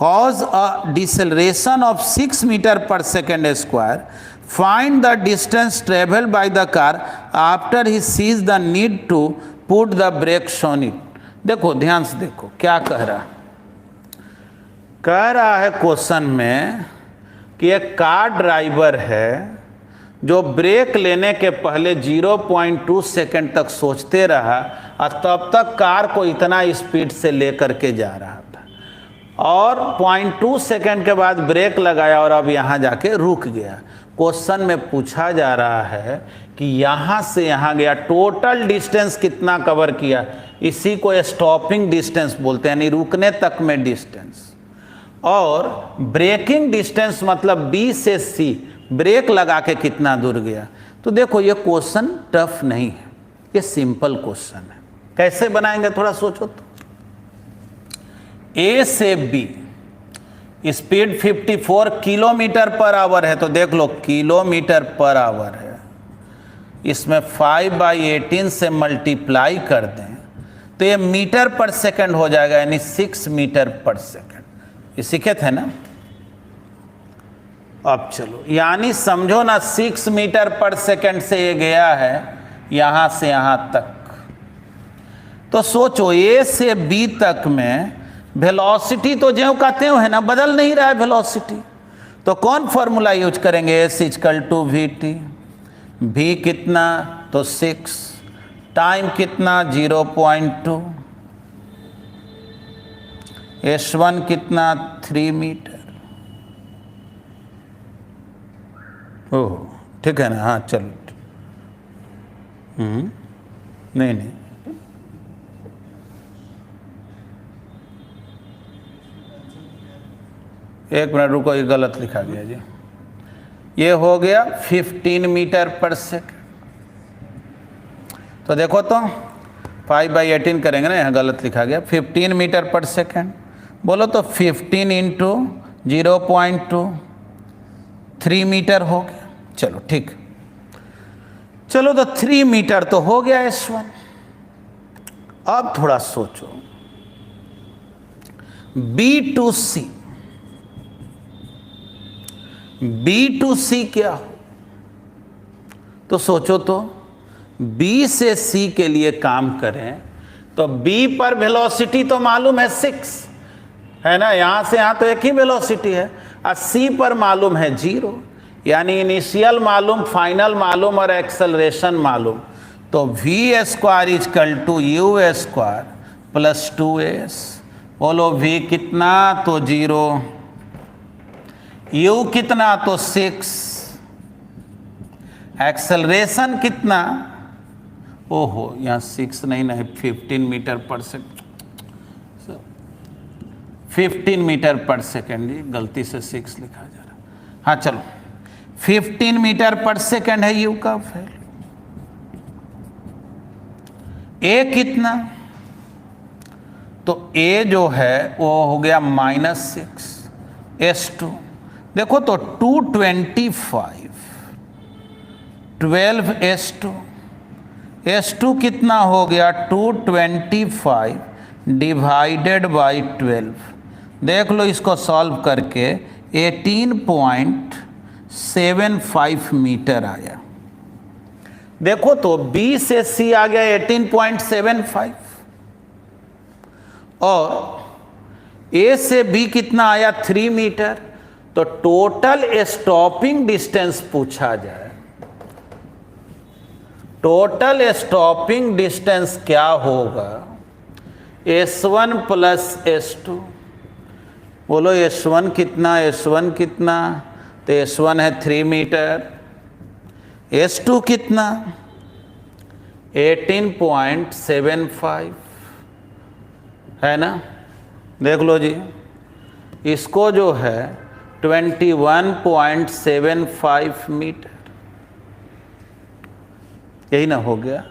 A: cause a deceleration of 6 meter per second square. Find the distance traveled by the car after he sees the need to put the brakes on it. देखो ध्यान से देखो क्या कह रहा है क्वेश्चन में कि एक कार ड्राइवर है जो ब्रेक लेने के पहले 0.2 सेकेंड तक सोचते रहा और तब तक कार को इतना स्पीड से लेकर के जा रहा था, और 0.2 सेकेंड के बाद ब्रेक लगाया और अब यहाँ जाके रुक गया। क्वेश्चन में पूछा जा रहा है कि यहाँ से यहाँ गया टोटल डिस्टेंस कितना कवर किया, इसी को स्टॉपिंग डिस्टेंस बोलते हैं, यानी रुकने तक में डिस्टेंस। और ब्रेकिंग डिस्टेंस मतलब B से C ब्रेक लगा के कितना दूर गया। तो देखो ये क्वेश्चन टफ नहीं है, ये सिंपल क्वेश्चन है। कैसे बनाएंगे थोड़ा सोचो तो। A से B speed 54 kilometre per our है, तो देख लो किलोमीटर पर आवर है, इसमें 5/18 से मल्टीप्लाई कर दें तो ये मीटर पर सेकंड हो जाएगा, यानी 6 मीटर पर सेकंड। ये सीखे थे ना। अब चलो यानी समझो ना 6 मीटर पर सेकंड से ये गया है यहां से यहां तक। तो सोचो A से B तक में वेलोसिटी तो जो कहते हो है ना, बदल नहीं रहा है वेलोसिटी। तो कौन फॉर्मूला यूज करेंगे, S = VT। V कितना तो 6, टाइम कितना 0.2, S1 कितना 3 मीटर। ओह ठीक है ना। हाँ चलो नहीं एक मिनट रुको, ये गलत लिखा गया जी। ये हो गया 15 मीटर पर सेकेंड। तो देखो तो 5/18 करेंगे ना, यहाँ गलत लिखा गया 15 मीटर पर सेकेंड। बोलो तो 15 इंटू 0.2 3 मीटर हो गया। चलो ठीक। चलो तो 3 मीटर तो हो गया S1। अब थोड़ा सोचो, B to C, B to C क्या हो? तो सोचो तो B से C के लिए काम करें तो B पर वेलोसिटी तो मालूम है 6 है ना, यहां से यहां तो एक ही वेलोसिटी है, और C पर मालूम है 0, यानी इनिशियल मालूम, फाइनल मालूम और एक्सेलरेशन मालूम। तो V square equal to U square plus 2S। बोलो V कितना? तो 0, U कितना? तो 6, एक्सेलरेशन कितना? ओहो, यहाँ 6 नहीं नहीं 15 metre per second, 15 metre per second जी, गलती से 6 लिखा जा रहा। हाँ चलो, 15 मीटर पर सेकेंड है यू का वैल्यू। ए कितना? तो ए जो है वो हो गया -6, S2 देखो तो 225, 12 S2, S2 कितना हो गया? 225 डिवाइडेड बाई 12। देख लो इसको सॉल्व करके 18.75 मीटर आया। देखो तो B से C आ गया 18.75, और A से B कितना आया? 3 मीटर। तो टोटल स्टॉपिंग डिस्टेंस पूछा जाए, टोटल स्टॉपिंग डिस्टेंस क्या होगा? S1 plus S2। बोलो S1 कितना? S1 कितना? तो S1 है 3 मीटर, S2 कितना? 18.75 है ना। देख लो जी, इसको जो है 21.75 मीटर, यही ना हो गया।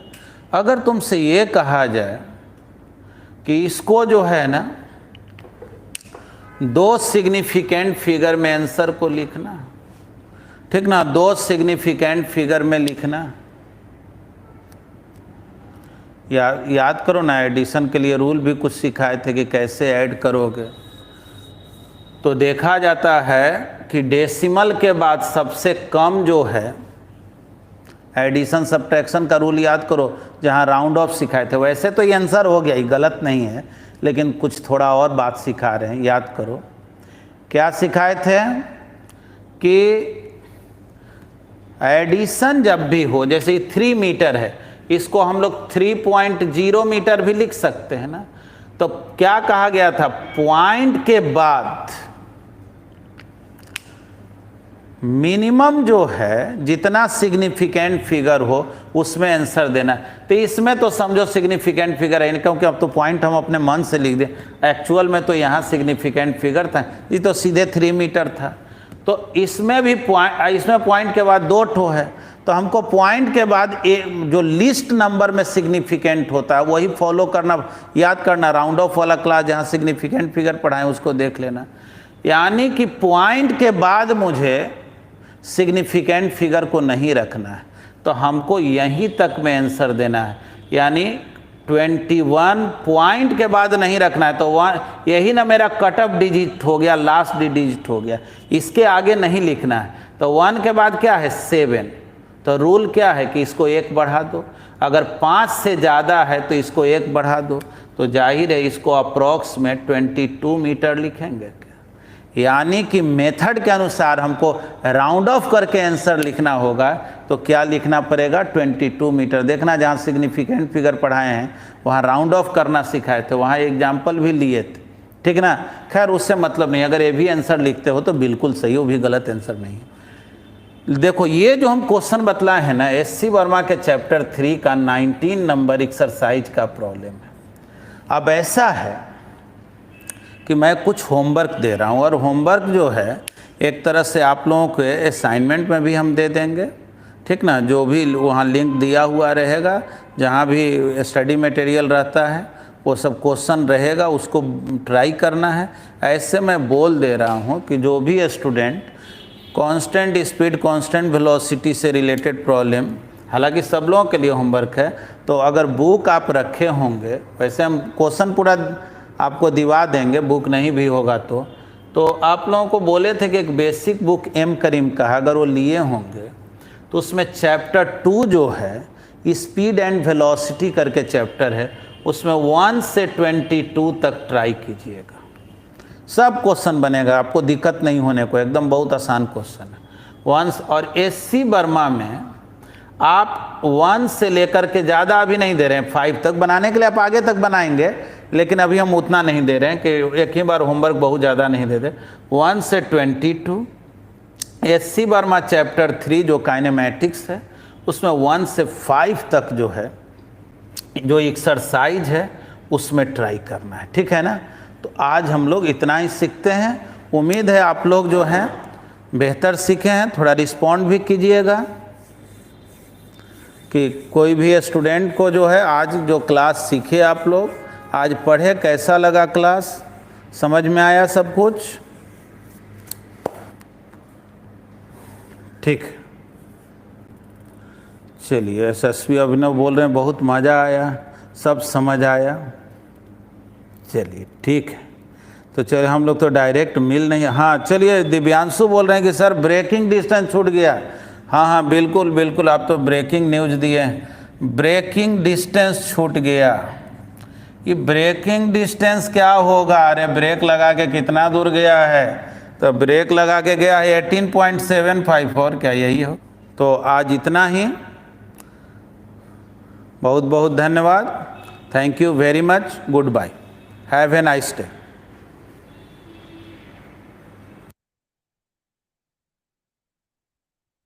A: अगर तुमसे ये कहा जाए कि इसको जो है ना 2 सिग्निफिकेंट फिगर में आंसर को लिखना, ठीक ना, 2 सिग्निफिकेंट फिगर में लिखना, याद करो ना, एडिशन के लिए रूल भी कुछ सिखाए थे कि कैसे ऐड करोगे। तो देखा जाता है कि डेसिमल के बाद सबसे कम जो है, एडिशन सब्ट्रैक्शन का रूल याद करो, जहां राउंड ऑफ सिखाए थे। वैसे तो ये आंसर हो गया, ये गलत नहीं है, लेकिन कुछ थोड़ा और बात सिखा रहे हैं, याद करो। क्या सिखाए थे? कि एडिशन जब भी हो, जैसे 3 मीटर है, इसको हम लोग 3.0 मीटर भी लिख सकते हैं ना। तो क्या कहा गया था? पॉइंट के बाद मिनिमम जो है जितना सिग्निफिकेंट फिगर हो उसमें आंसर देना। तो इसमें तो समझो सिग्निफिकेंट फिगर है, क्योंकि अब तो पॉइंट हम अपने मन से लिख दें, एक्चुअल में तो यहाँ सिग्निफिकेंट फिगर था, ये तो सीधे 3 मीटर था। तो इसमें भी पॉइंट के बाद 2 ठो है, तो हमको पॉइंट के बाद जो लिस्ट नंबर में सिग्निफिकेंट होता है वही फॉलो करना, याद करना। राउंड ऑफ वाला क्लास जहाँ सिग्निफिकेंट फिगर पढ़ाएं उसको देख लेना। यानी कि पॉइंट के बाद मुझे सिग्निफिकेंट फिगर को नहीं रखना है, तो हमको यहीं तक में आंसर देना है, यानी 21 पॉइंट के बाद नहीं रखना है। तो यही ना मेरा कट ऑफ डिजिट हो गया, लास्ट डिजिट हो गया, इसके आगे नहीं लिखना है। तो 1 के बाद क्या है? 7। तो रूल क्या है कि इसको 1 बढ़ा दो, अगर 5 से ज़्यादा है तो इसको 1 बढ़ा दो, तो जाहिर है इसको अप्रॉक्स में 22 मीटर लिखेंगे। यानी कि मेथड के अनुसार हमको राउंड ऑफ करके आंसर लिखना होगा, तो क्या लिखना पड़ेगा? 22 मीटर। देखना जहाँ सिग्निफिकेंट फिगर पढ़ाए हैं वहाँ राउंड ऑफ करना सिखाए थे, वहाँ एग्जाम्पल भी लिए थे, ठीक ना। खैर उससे मतलब नहीं, अगर ये भी आंसर लिखते हो तो बिल्कुल सही हो, भी गलत आंसर नहीं है। देखो ये जो हम क्वेश्चन बतलाए हैं ना, SC वर्मा के चैप्टर 3 का 19 नंबर एक्सरसाइज का प्रॉब्लम है। अब ऐसा है कि मैं कुछ होमवर्क दे रहा हूँ, और होमवर्क जो है एक तरह से आप लोगों के असाइनमेंट में भी हम दे देंगे, ठीक ना। जो भी वहाँ लिंक दिया हुआ रहेगा, जहाँ भी स्टडी मटेरियल रहता है वो सब क्वेश्चन रहेगा, उसको ट्राई करना है। ऐसे मैं बोल दे रहा हूँ कि जो भी student constant speed constant velocity से रिलेटेड प्रॉब्लम हालांकि सब लोगों के लिए होमवर्क है। तो अगर बुक आप रखे होंगे, वैसे हम क्वेश्चन पूरा आपको दिवा देंगे, बुक नहीं भी होगा तो आप लोगों को बोले थे कि एक बेसिक बुक एम करीम का है, अगर वो लिए होंगे तो उसमें चैप्टर 2 जो है स्पीड एंड वेलोसिटी करके चैप्टर है, उसमें 1 से 22 तक ट्राई कीजिएगा। सब क्वेश्चन बनेगा, आपको दिक्कत नहीं होने को, एकदम बहुत आसान क्वेश्चन है। 1 और SC वर्मा में आप 1 से लेकर के ज़्यादा अभी नहीं दे रहे हैं, 5 तक बनाने के लिए आप आगे तक बनाएंगे, लेकिन अभी हम उतना नहीं दे रहे हैं कि एक ही बार होमवर्क बहुत ज़्यादा नहीं दे रहे। 1 से 22। SC वर्मा चैप्टर 3 जो काइनेमैटिक्स है, उसमें 1 से 5 तक जो है, जो एक्सरसाइज है उसमें ट्राई करना है, ठीक है ना। तो आज हम लोग इतना ही सीखते हैं। उम्मीद है आप लोग जो हैं बेहतर सीखे हैं। थोड़ा रिस्पॉन्ड भी कीजिएगा कि कोई भी स्टूडेंट को जो है आज जो क्लास सीखे आप लोग, आज पढ़े, कैसा लगा क्लास, समझ में आया सब कुछ, ठीक। चलिए, SSV अभिनव बोल रहे हैं बहुत मज़ा आया, सब समझ आया। चलिए ठीक है, तो चलिए हम लोग तो डायरेक्ट मिल नहीं। हाँ चलिए, दिव्यांशु बोल रहे हैं कि सर ब्रेकिंग डिस्टेंस छूट गया। हाँ हाँ बिल्कुल बिल्कुल, आप तो ब्रेकिंग न्यूज़ दिए हैं। ब्रेकिंग डिस्टेंस छूट गया, ये ब्रेकिंग डिस्टेंस क्या होगा? अरे ब्रेक लगा के कितना दूर गया है? तो ब्रेक लगा के गया है 18.754, क्या यही हो? तो आज इतना ही, बहुत बहुत धन्यवाद, thank you very much, good bye, have a nice day.